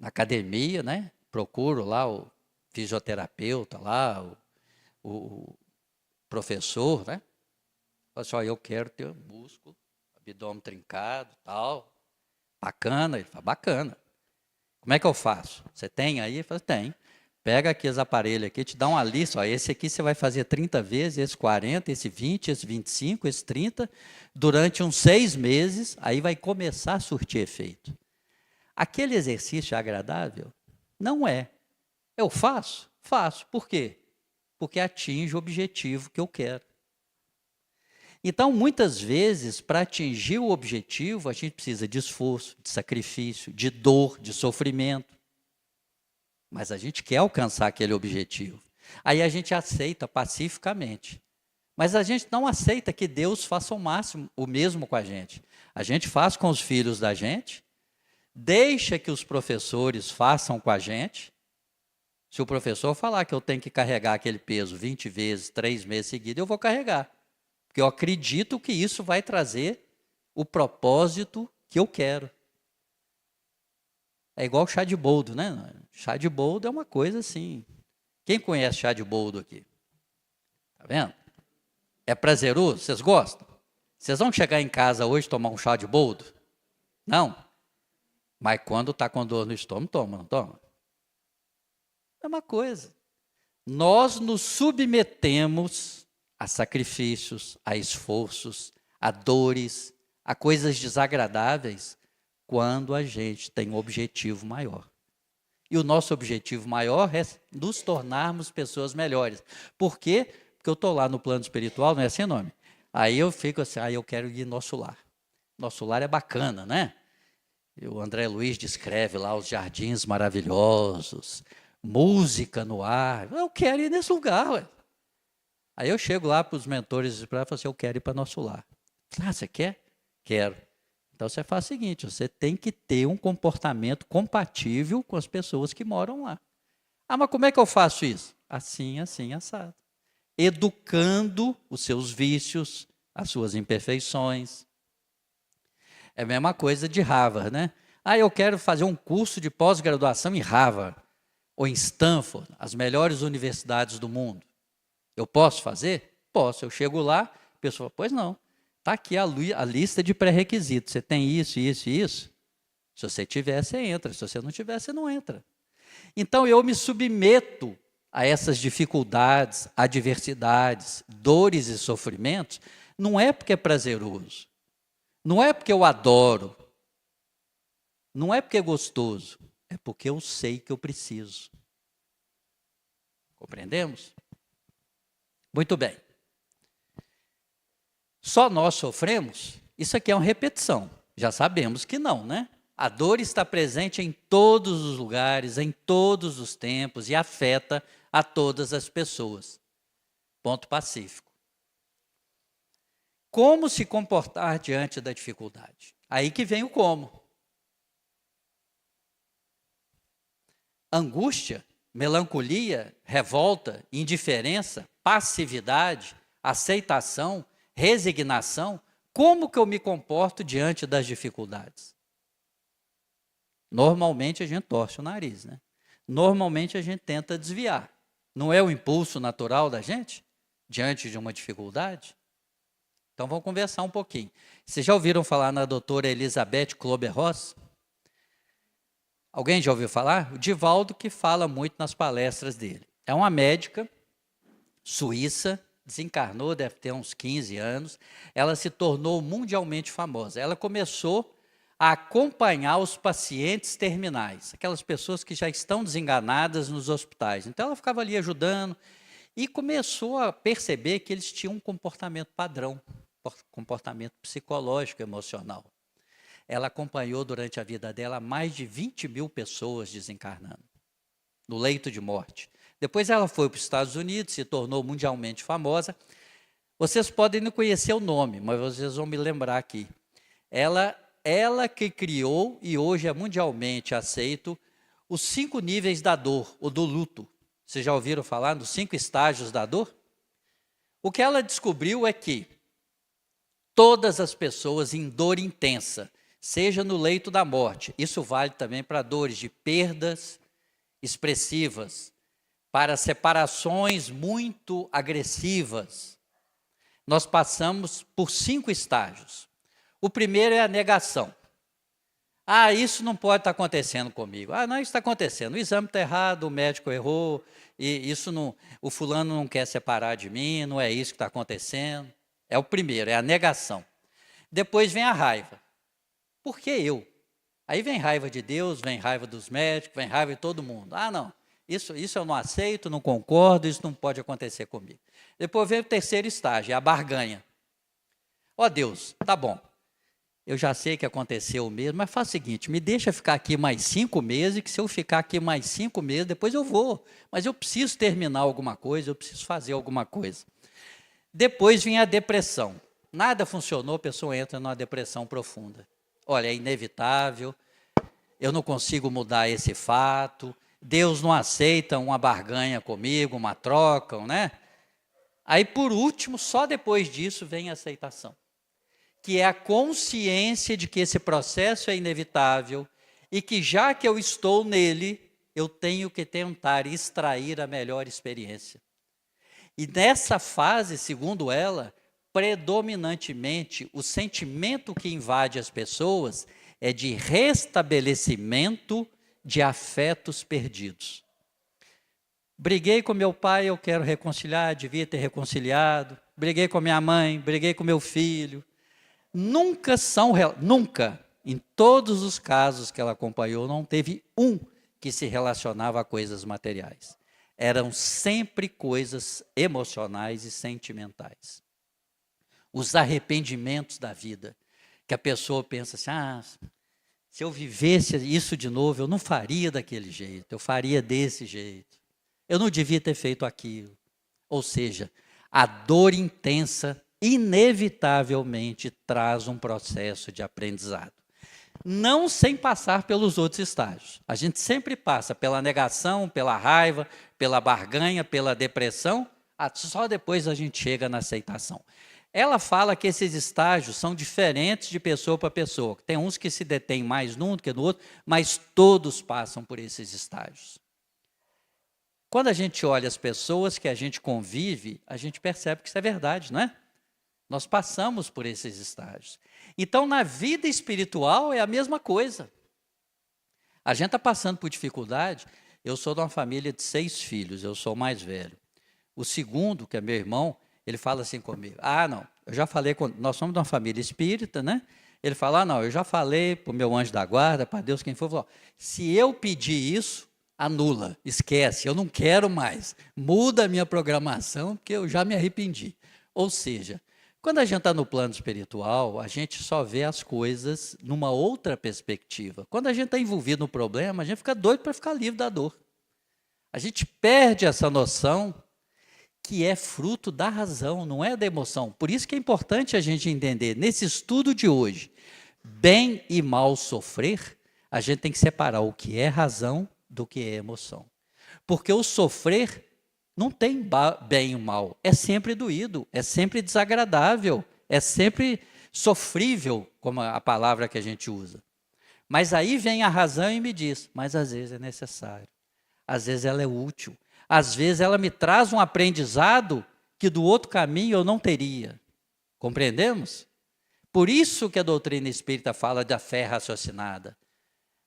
academia, né? Procuro lá o fisioterapeuta lá, o professor, né? Fala assim, eu quero ter músculo, abdômen trincado, tal. Bacana. Ele fala, bacana. Como é que eu faço? Você tem aí? Eu falo, tem. Pega aqui os aparelhos aqui, te dá uma lista. Esse aqui você vai fazer 30 vezes, esse 40, esse 20, esse 25, esse 30, durante uns 6 meses, aí vai começar a surtir efeito. Aquele exercício é agradável? Não é. Eu faço? Faço. Por quê? Porque atinge o objetivo que eu quero. Então, muitas vezes, para atingir o objetivo, a gente precisa de esforço, de sacrifício, de dor, de sofrimento. Mas a gente quer alcançar aquele objetivo. Aí a gente aceita pacificamente. Mas a gente não aceita que Deus faça o mesmo com a gente. A gente faz com os filhos da gente, deixa que os professores façam com a gente. Se o professor falar que eu tenho que carregar aquele peso 20 vezes, 3 meses seguidos, eu vou carregar. Porque eu acredito que isso vai trazer o propósito que eu quero. É igual chá de boldo, né? Chá de boldo é uma coisa assim. Quem conhece chá de boldo aqui? Tá vendo? É prazeroso? Vocês gostam? Vocês vão chegar em casa hoje e tomar um chá de boldo? Não? Mas quando está com dor no estômago, toma, não toma? É uma coisa. Nós nos submetemos a sacrifícios, a esforços, a dores, a coisas desagradáveis, quando a gente tem um objetivo maior. E o nosso objetivo maior é nos tornarmos pessoas melhores. Por quê? Porque eu estou lá no plano espiritual, não é assim o nome? Aí eu fico assim, eu quero ir nosso lar. Nosso lar é bacana, né? E o André Luiz descreve lá os jardins maravilhosos, música no ar. Eu quero ir nesse lugar, ué. Aí eu chego lá para os mentores e falo assim, eu quero ir para nosso lar. Você quer? Quero. Então você faz o seguinte, você tem que ter um comportamento compatível com as pessoas que moram lá. Mas como é que eu faço isso? Assim, assim, assado. Educando os seus vícios, as suas imperfeições. É a mesma coisa de Harvard, né? Eu quero fazer um curso de pós-graduação em Harvard ou em Stanford, as melhores universidades do mundo. Eu posso fazer? Posso. Eu chego lá, a pessoa fala, pois não. Está aqui a lista de pré-requisitos. Você tem isso, isso e isso? Se você tiver, você entra. Se você não tiver, você não entra. Então, eu me submeto a essas dificuldades, adversidades, dores e sofrimentos, não é porque é prazeroso. Não é porque eu adoro. Não é porque é gostoso. É porque eu sei que eu preciso. Compreendemos? Muito bem. Só nós sofremos? Isso aqui é uma repetição. Já sabemos que não, né? A dor está presente em todos os lugares, em todos os tempos e afeta a todas as pessoas. Ponto pacífico. Como se comportar diante da dificuldade? Aí que vem o como. Angústia, melancolia, revolta, indiferença, passividade, aceitação, resignação, como que eu me comporto diante das dificuldades? Normalmente a gente torce o nariz, né? Normalmente a gente tenta desviar. Não é o impulso natural da gente diante de uma dificuldade? Então vamos conversar um pouquinho. Vocês já ouviram falar na doutora Elizabeth Kübler-Ross? Alguém já ouviu falar? O Divaldo que fala muito nas palestras dele. É uma médica suíça, desencarnou, deve ter uns 15 anos. Ela se tornou mundialmente famosa. Ela começou a acompanhar os pacientes terminais, aquelas pessoas que já estão desenganadas nos hospitais. Então ela ficava ali ajudando e começou a perceber que eles tinham um comportamento padrão, comportamento psicológico, emocional. Ela acompanhou durante a vida dela mais de 20 mil pessoas desencarnando, no leito de morte. Depois ela foi para os Estados Unidos, se tornou mundialmente famosa. Vocês podem não conhecer o nome, mas vocês vão me lembrar aqui. Ela que criou, e hoje é mundialmente aceito, os 5 níveis da dor, ou do luto. Vocês já ouviram falar dos 5 estágios da dor? O que ela descobriu é que todas as pessoas em dor intensa, seja no leito da morte, isso vale também para dores de perdas expressivas, para separações muito agressivas, nós passamos por 5 estágios. O primeiro é a negação. Ah, isso não pode estar acontecendo comigo. Ah, não, isso está acontecendo. O exame está errado, o médico errou, e isso não, o fulano não quer separar de mim, não é isso que está acontecendo. É o primeiro, é a negação. Depois vem a raiva. Por que eu? Aí vem raiva de Deus, vem raiva dos médicos, vem raiva de todo mundo. Ah, não, isso eu não aceito, não concordo, isso não pode acontecer comigo. Depois vem o terceiro estágio, é a barganha. Ó Deus, tá bom, eu já sei que aconteceu mesmo, mas faz o seguinte, me deixa ficar aqui mais 5 meses, que se eu ficar aqui mais 5 meses, depois eu vou. Mas eu preciso terminar alguma coisa, eu preciso fazer alguma coisa. Depois vem a depressão. Nada funcionou, a pessoa entra numa depressão profunda. Olha, é inevitável, eu não consigo mudar esse fato, Deus não aceita uma barganha comigo, uma troca, né? Aí, por último, só depois disso vem a aceitação, que é a consciência de que esse processo é inevitável e que, já que eu estou nele, eu tenho que tentar extrair a melhor experiência. E nessa fase, segundo ela, predominantemente, o sentimento que invade as pessoas é de restabelecimento de afetos perdidos. Briguei com meu pai, eu quero reconciliar, devia ter reconciliado. Briguei com minha mãe, briguei com meu filho. Nunca, em todos os casos que ela acompanhou, não teve um que se relacionava a coisas materiais. Eram sempre coisas emocionais e sentimentais. Os arrependimentos da vida, que a pessoa pensa assim, se eu vivesse isso de novo, eu não faria daquele jeito, eu faria desse jeito. Eu não devia ter feito aquilo. Ou seja, a dor intensa, inevitavelmente, traz um processo de aprendizado. Não sem passar pelos outros estágios. A gente sempre passa pela negação, pela raiva, pela barganha, pela depressão, só depois a gente chega na aceitação. Ela fala que esses estágios são diferentes de pessoa para pessoa. Tem uns que se detêm mais num do que no outro, mas todos passam por esses estágios. Quando a gente olha as pessoas que a gente convive, a gente percebe que isso é verdade, não é? Nós passamos por esses estágios. Então, na vida espiritual é a mesma coisa. A gente está passando por dificuldade. Eu sou de uma família de 6 filhos, eu sou o mais velho. O segundo, que é meu irmão, ele fala assim comigo, não, eu já falei, nós somos de uma família espírita, né? Ele fala, não, eu já falei para o meu anjo da guarda, para Deus, quem for, falou, se eu pedir isso, anula, esquece, eu não quero mais, muda a minha programação, porque eu já me arrependi. Ou seja, quando a gente está no plano espiritual, a gente só vê as coisas numa outra perspectiva. Quando a gente está envolvido no problema, a gente fica doido para ficar livre da dor. A gente perde essa noção que é fruto da razão, não é da emoção. Por isso que é importante a gente entender, nesse estudo de hoje, bem e mal sofrer, a gente tem que separar o que é razão do que é emoção. Porque o sofrer não tem bem e mal, é sempre doído, é sempre desagradável, é sempre sofrível, como a palavra que a gente usa. Mas aí vem a razão e me diz, mas às vezes é necessário, às vezes ela é útil, às vezes ela me traz um aprendizado que do outro caminho eu não teria. Compreendemos? Por isso que a doutrina espírita fala da fé raciocinada.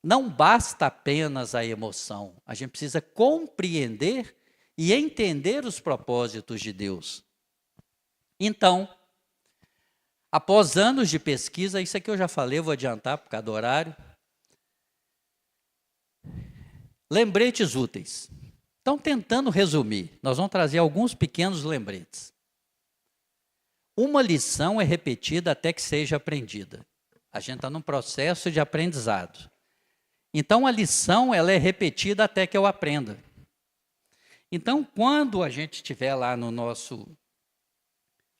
Não basta apenas a emoção, a gente precisa compreender e entender os propósitos de Deus. Então, após anos de pesquisa, isso aqui eu já falei, eu vou adiantar por causa do horário. Lembretes úteis. Então, tentando resumir, nós vamos trazer alguns pequenos lembretes. Uma lição é repetida até que seja aprendida. A gente está num processo de aprendizado. Então, a lição ela é repetida até que eu aprenda. Então, quando a gente estiver lá no nosso...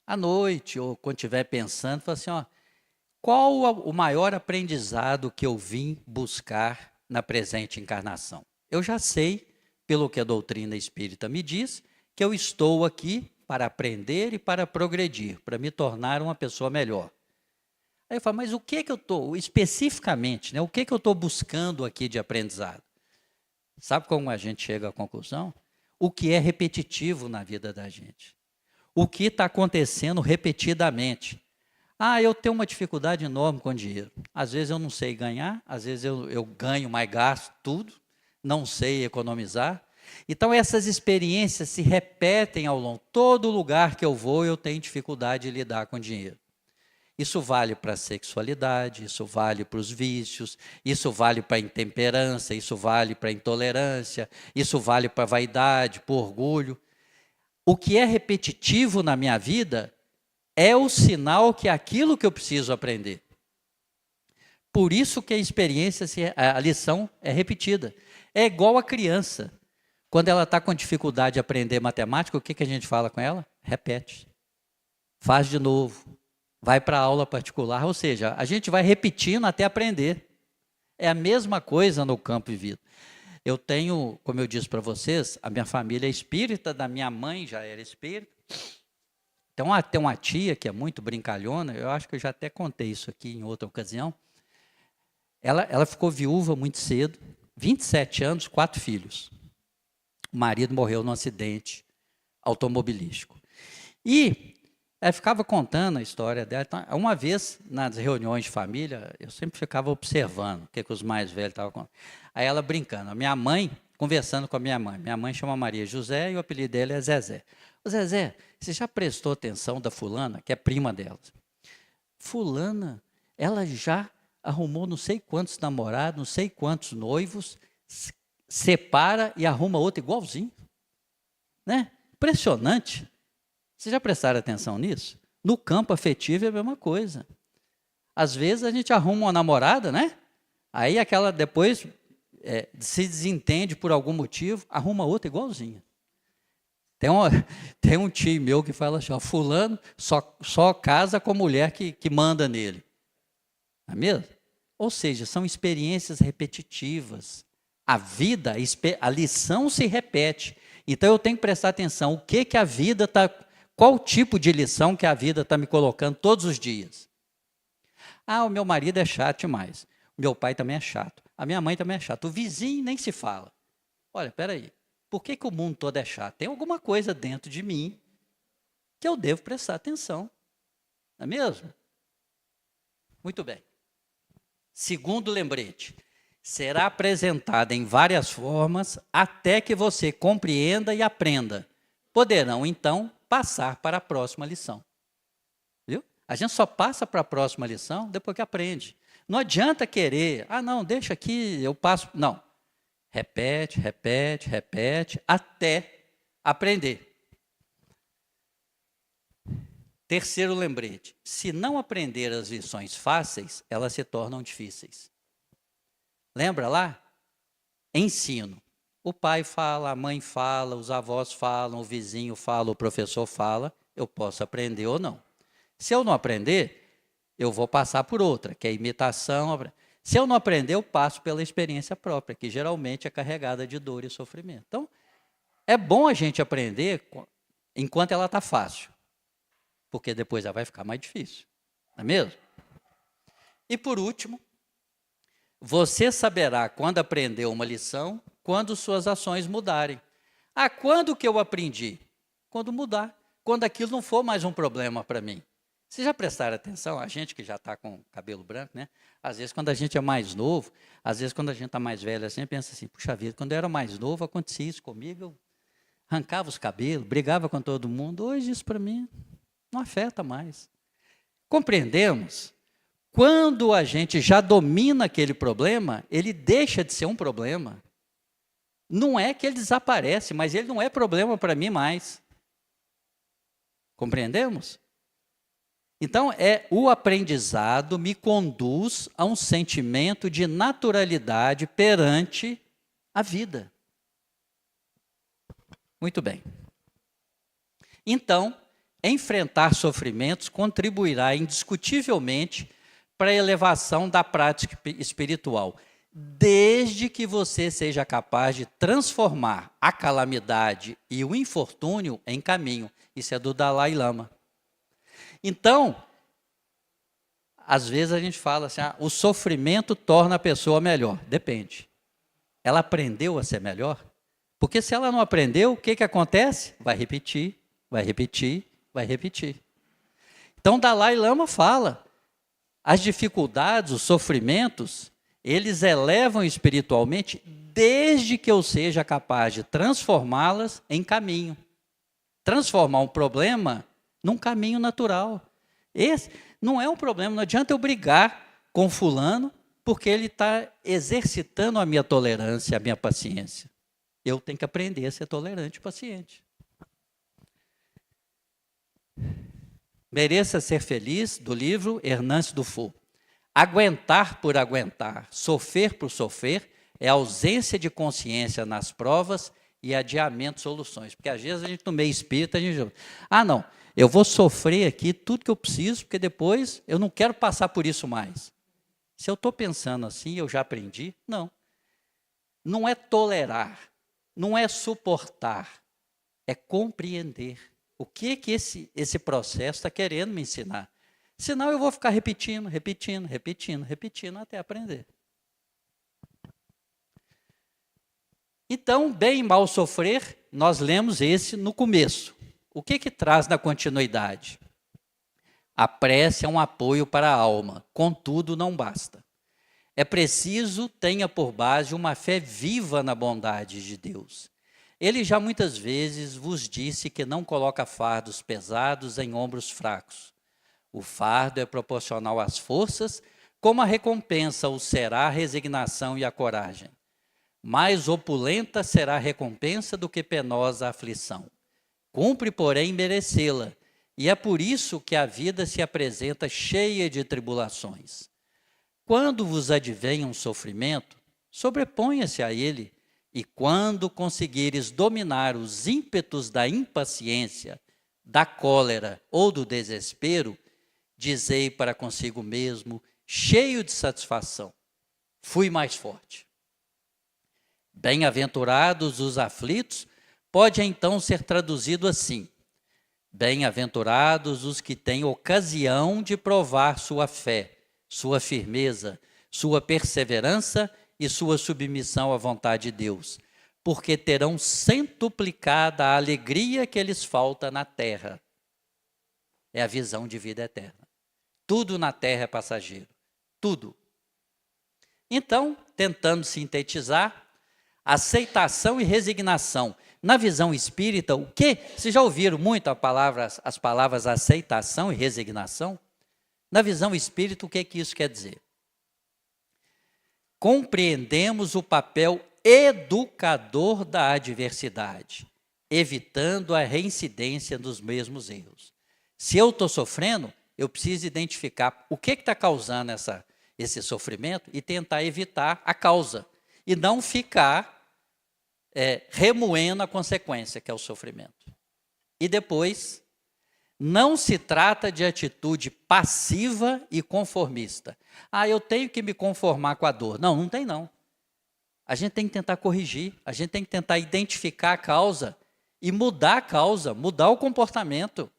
à noite, ou quando estiver pensando, fala assim, ó, qual o maior aprendizado que eu vim buscar na presente encarnação? Eu já sei, pelo que a doutrina espírita me diz, que eu estou aqui para aprender e para progredir, para me tornar uma pessoa melhor. Aí eu falo, mas o que eu estou, especificamente, né, o que eu estou buscando aqui de aprendizado? Sabe como a gente chega à conclusão? O que é repetitivo na vida da gente. O que está acontecendo repetidamente. Ah, eu tenho uma dificuldade enorme com dinheiro. Às vezes eu não sei ganhar, às vezes eu ganho, mas gasto tudo, não sei economizar. Então, essas experiências se repetem ao longo. Todo lugar que eu vou, eu tenho dificuldade de lidar com dinheiro. Isso vale para a sexualidade, isso vale para os vícios, isso vale para a intemperança, isso vale para a intolerância, isso vale para a vaidade, para o orgulho. O que é repetitivo na minha vida é o sinal que é aquilo que eu preciso aprender. Por isso que a experiência, a lição é repetida. É igual a criança. Quando ela está com dificuldade de aprender matemática, o que a gente fala com ela? Repete. Faz de novo. Vai para a aula particular. Ou seja, a gente vai repetindo até aprender. É a mesma coisa no campo de vida. Eu tenho, como eu disse para vocês, a minha família é espírita, da minha mãe já era espírita. Então, tem uma tia que é muito brincalhona, eu acho que eu já até contei isso aqui em outra ocasião. Ela ficou viúva muito cedo, 27 anos, 4 filhos. O marido morreu num acidente automobilístico. E ela ficava contando a história dela. Então, uma vez, nas reuniões de família, eu sempre ficava observando o que os mais velhos estavam contando. Aí ela brincando, a minha mãe, conversando com a minha mãe chama Maria José e o apelido dele é Zezé. Ô Zezé, você já prestou atenção da fulana, que é prima dela? Fulana, ela já arrumou não sei quantos namorados, não sei quantos noivos, separa e arruma outro igualzinho. Né? Impressionante. Vocês já prestaram atenção nisso? No campo afetivo é a mesma coisa. Às vezes a gente arruma uma namorada, né? Aí aquela depois se desentende por algum motivo, arruma outra igualzinha. Tem um tio meu que fala assim, ó, fulano só casa com a mulher que manda nele. Não é mesmo? Ou seja, são experiências repetitivas. A vida, a lição se repete. Então eu tenho que prestar atenção, o que a vida está... Qual tipo de lição que a vida está me colocando todos os dias? Ah, o meu marido é chato demais. O meu pai também é chato. A minha mãe também é chata. O vizinho nem se fala. Olha, espera aí. Por que o mundo todo é chato? Tem alguma coisa dentro de mim que eu devo prestar atenção. Não é mesmo? Muito bem. Segundo lembrete. Será apresentada em várias formas até que você compreenda e aprenda. Poderão, então, passar para a próxima lição. Viu? A gente só passa para a próxima lição depois que aprende. Não adianta querer, não, deixa aqui, eu passo. Não. Repete, repete, repete, até aprender. Terceiro lembrete. Se não aprender as lições fáceis, elas se tornam difíceis. Lembra lá? Ensino. O pai fala, a mãe fala, os avós falam, o vizinho fala, o professor fala, eu posso aprender ou não. Se eu não aprender, eu vou passar por outra, que é imitação. Se eu não aprender, eu passo pela experiência própria, que geralmente é carregada de dor e sofrimento. Então, é bom a gente aprender enquanto ela está fácil, porque depois ela vai ficar mais difícil, não é mesmo? E por último, você saberá quando aprendeu uma lição, quando suas ações mudarem. Quando que eu aprendi? Quando mudar. Quando aquilo não for mais um problema para mim. Vocês já prestaram atenção? A gente que já está com cabelo branco, né? Às vezes, quando a gente é mais novo, às vezes, quando a gente está mais velho, assim, pensa assim, puxa vida, quando eu era mais novo, acontecia isso comigo, eu arrancava os cabelos, brigava com todo mundo. Hoje, isso para mim não afeta mais. Compreendemos? Quando a gente já domina aquele problema, ele deixa de ser um problema. Não é que ele desaparece, mas ele não é problema para mim mais. Compreendemos? Então, o aprendizado me conduz a um sentimento de naturalidade perante a vida. Muito bem. Então, enfrentar sofrimentos contribuirá indiscutivelmente para a elevação da prática espiritual, desde que você seja capaz de transformar a calamidade e o infortúnio em caminho. Isso é do Dalai Lama. Então, às vezes a gente fala assim, o sofrimento torna a pessoa melhor. Depende. Ela aprendeu a ser melhor? Porque se ela não aprendeu, o que acontece? Vai repetir, vai repetir, vai repetir. Então, Dalai Lama fala, as dificuldades, os sofrimentos, eles elevam espiritualmente desde que eu seja capaz de transformá-las em caminho. Transformar um problema num caminho natural. Esse não é um problema, não adianta eu brigar com fulano, porque ele está exercitando a minha tolerância, a minha paciência. Eu tenho que aprender a ser tolerante e paciente. Mereça ser feliz, do livro Hernandes Dufour. Aguentar por aguentar, sofrer por sofrer, é ausência de consciência nas provas e adiamento de soluções. Porque às vezes a gente, no meio espírita, a gente... não, eu vou sofrer aqui tudo que eu preciso, porque depois eu não quero passar por isso mais. Se eu estou pensando assim, eu já aprendi? Não. Não é tolerar, não é suportar, é compreender. O que esse processo está querendo me ensinar? Senão eu vou ficar repetindo até aprender. Então, bem e mal sofrer, nós lemos esse no começo. O que traz na continuidade? A prece é um apoio para a alma, contudo não basta. É preciso tenha por base uma fé viva na bondade de Deus. Ele já muitas vezes vos disse que não coloca fardos pesados em ombros fracos. O fardo é proporcional às forças, como a recompensa o será a resignação e a coragem. Mais opulenta será a recompensa do que penosa a aflição. Cumpre, porém, merecê-la, e é por isso que a vida se apresenta cheia de tribulações. Quando vos advém um sofrimento, sobreponha-se a ele, e quando conseguires dominar os ímpetos da impaciência, da cólera ou do desespero, dizei para consigo mesmo, cheio de satisfação, fui mais forte. Bem-aventurados os aflitos, pode então ser traduzido assim, bem-aventurados os que têm ocasião de provar sua fé, sua firmeza, sua perseverança e sua submissão à vontade de Deus, porque terão centuplicada a alegria que lhes falta na terra. É a visão de vida eterna. Tudo na terra é passageiro. Tudo. Então, tentando sintetizar, aceitação e resignação. Na visão espírita, o quê? Vocês já ouviram muito as palavras aceitação e resignação? Na visão espírita, o que isso quer dizer? Compreendemos o papel educador da adversidade, evitando a reincidência dos mesmos erros. Se eu estou sofrendo, eu preciso identificar o que está causando esse sofrimento e tentar evitar a causa. E não ficar remoendo a consequência, que é o sofrimento. E depois, não se trata de atitude passiva e conformista. Eu tenho que me conformar com a dor. Não, não tem não. A gente tem que tentar corrigir, a gente tem que tentar identificar a causa e mudar a causa, mudar o comportamento.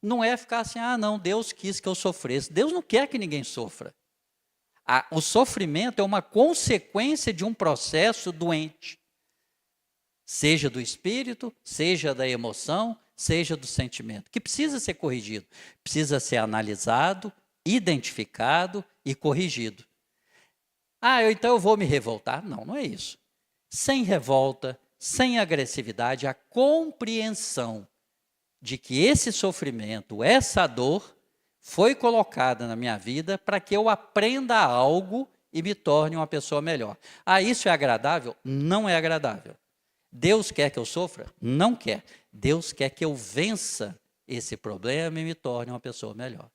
Não é ficar assim, não, Deus quis que eu sofresse. Deus não quer que ninguém sofra. O sofrimento é uma consequência de um processo doente. Seja do espírito, seja da emoção, seja do sentimento, que precisa ser corrigido, precisa ser analisado, identificado e corrigido. Então eu vou me revoltar? Não, não é isso. Sem revolta, sem agressividade, a compreensão de que esse sofrimento, essa dor, foi colocada na minha vida para que eu aprenda algo e me torne uma pessoa melhor. Isso é agradável? Não é agradável. Deus quer que eu sofra? Não quer. Deus quer que eu vença esse problema e me torne uma pessoa melhor.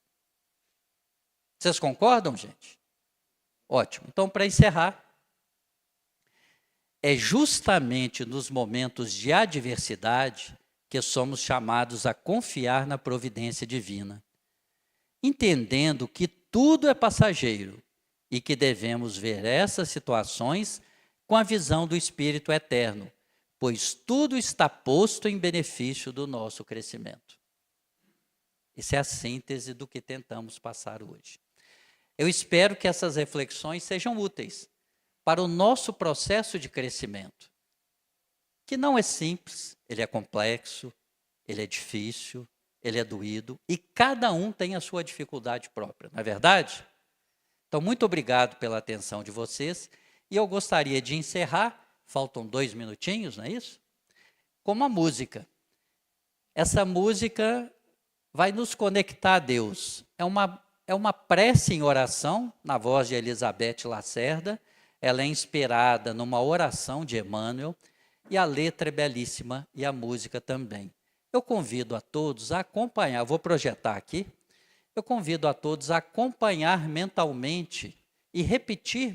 Vocês concordam, gente? Ótimo. Então, para encerrar, é justamente nos momentos de adversidade que somos chamados a confiar na providência divina, entendendo que tudo é passageiro e que devemos ver essas situações com a visão do Espírito eterno, pois tudo está posto em benefício do nosso crescimento. Essa é a síntese do que tentamos passar hoje. Eu espero que essas reflexões sejam úteis para o nosso processo de crescimento, que não é simples, ele é complexo, ele é difícil, ele é doído, e cada um tem a sua dificuldade própria, não é verdade? Então, muito obrigado pela atenção de vocês, e eu gostaria de encerrar, faltam 2 minutinhos, não é isso? Com uma música. Essa música vai nos conectar a Deus. É uma prece em oração, na voz de Elizabeth Lacerda. Ela é inspirada numa oração de Emmanuel, e a letra é belíssima, e a música também. Eu convido a todos a acompanhar, vou projetar aqui, eu convido a todos a acompanhar mentalmente e repetir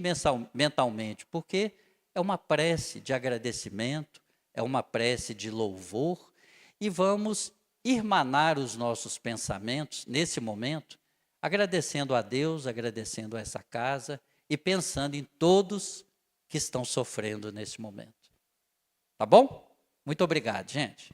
mentalmente, porque é uma prece de agradecimento, é uma prece de louvor, e vamos irmanar os nossos pensamentos nesse momento, agradecendo a Deus, agradecendo a essa casa e pensando em todos que estão sofrendo nesse momento. Tá bom? Muito obrigado, gente.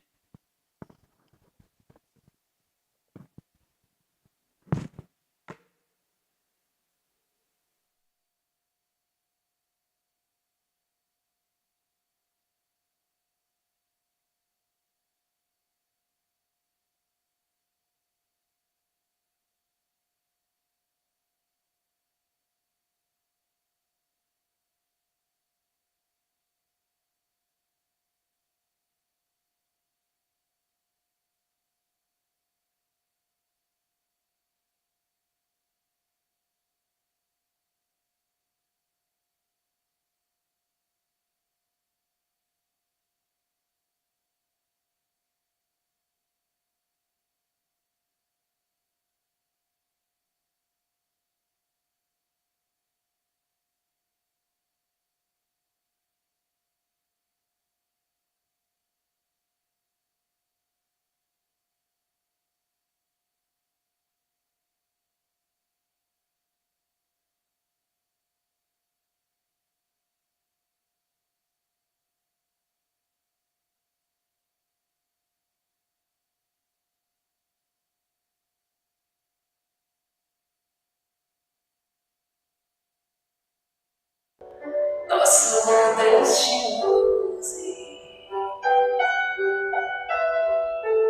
Nosso mundo é estioso,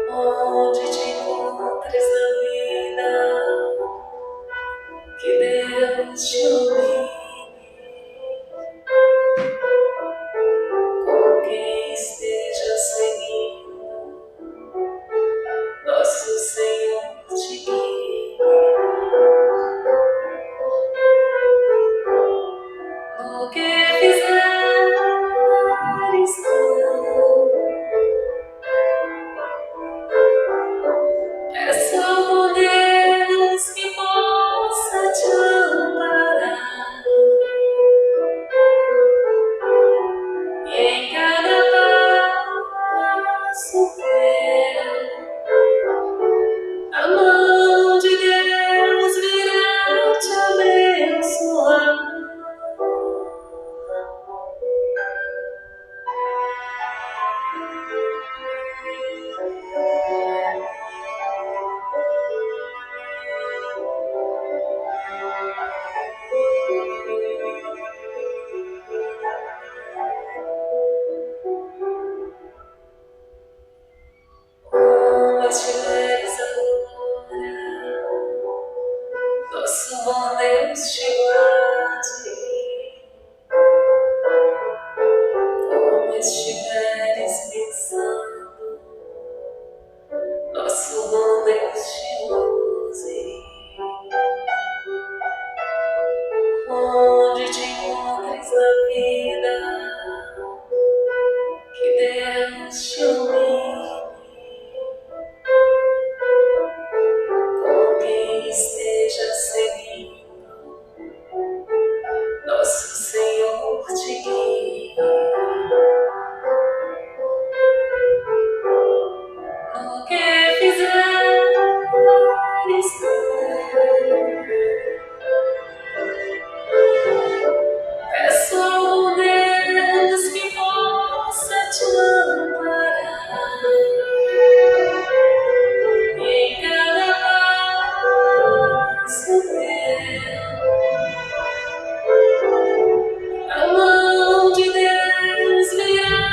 onde te encontres na vida, que Deus te ilumine, com quem esteja seguindo, nosso Senhor te guie. O que fizeres, é só quiseres peço ao Deus que possa te amparar em cada passo teu. A mão de Deus virá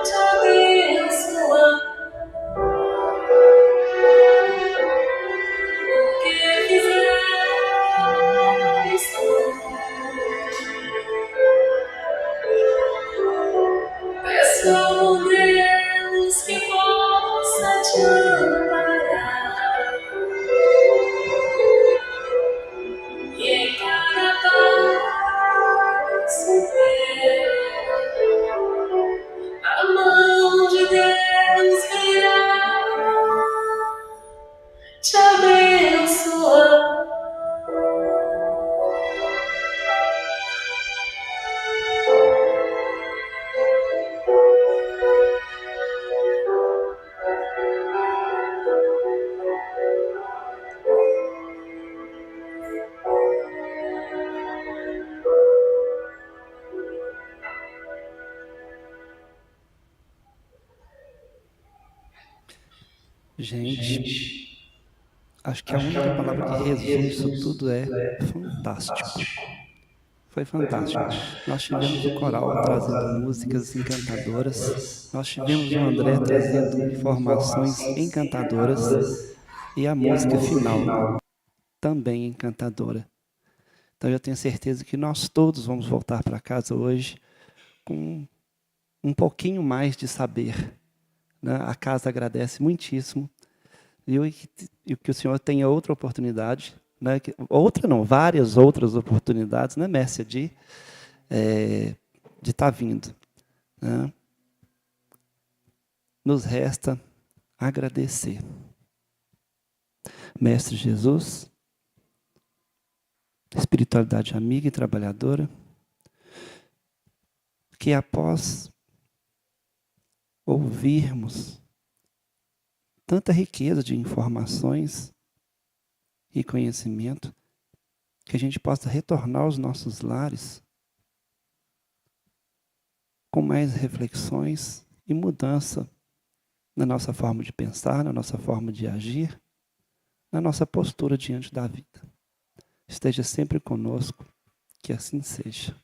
te abençoar. O que fizeres tu, peço ao Deus que possa te amparar e em cada passo teu. A mão de Deus virá te abençoar. Gente, acho que a única palavra que resume isso tudo é fantástico. Foi fantástico. Nós tivemos o coral trazendo músicas encantadoras, nós tivemos o André trazendo informações encantadoras e a música final também encantadora. Então eu tenho certeza que nós todos vamos voltar para casa hoje com um pouquinho mais de saber, né? A casa agradece muitíssimo. E que o Senhor tenha outra oportunidade, né? Outra não, várias outras oportunidades, né, Mércia, de estar vindo. Né? Nos resta agradecer. Mestre Jesus, espiritualidade amiga e trabalhadora, que após ouvirmos tanta riqueza de informações e conhecimento, que a gente possa retornar aos nossos lares com mais reflexões e mudança na nossa forma de pensar, na nossa forma de agir, na nossa postura diante da vida. Esteja sempre conosco, que assim seja.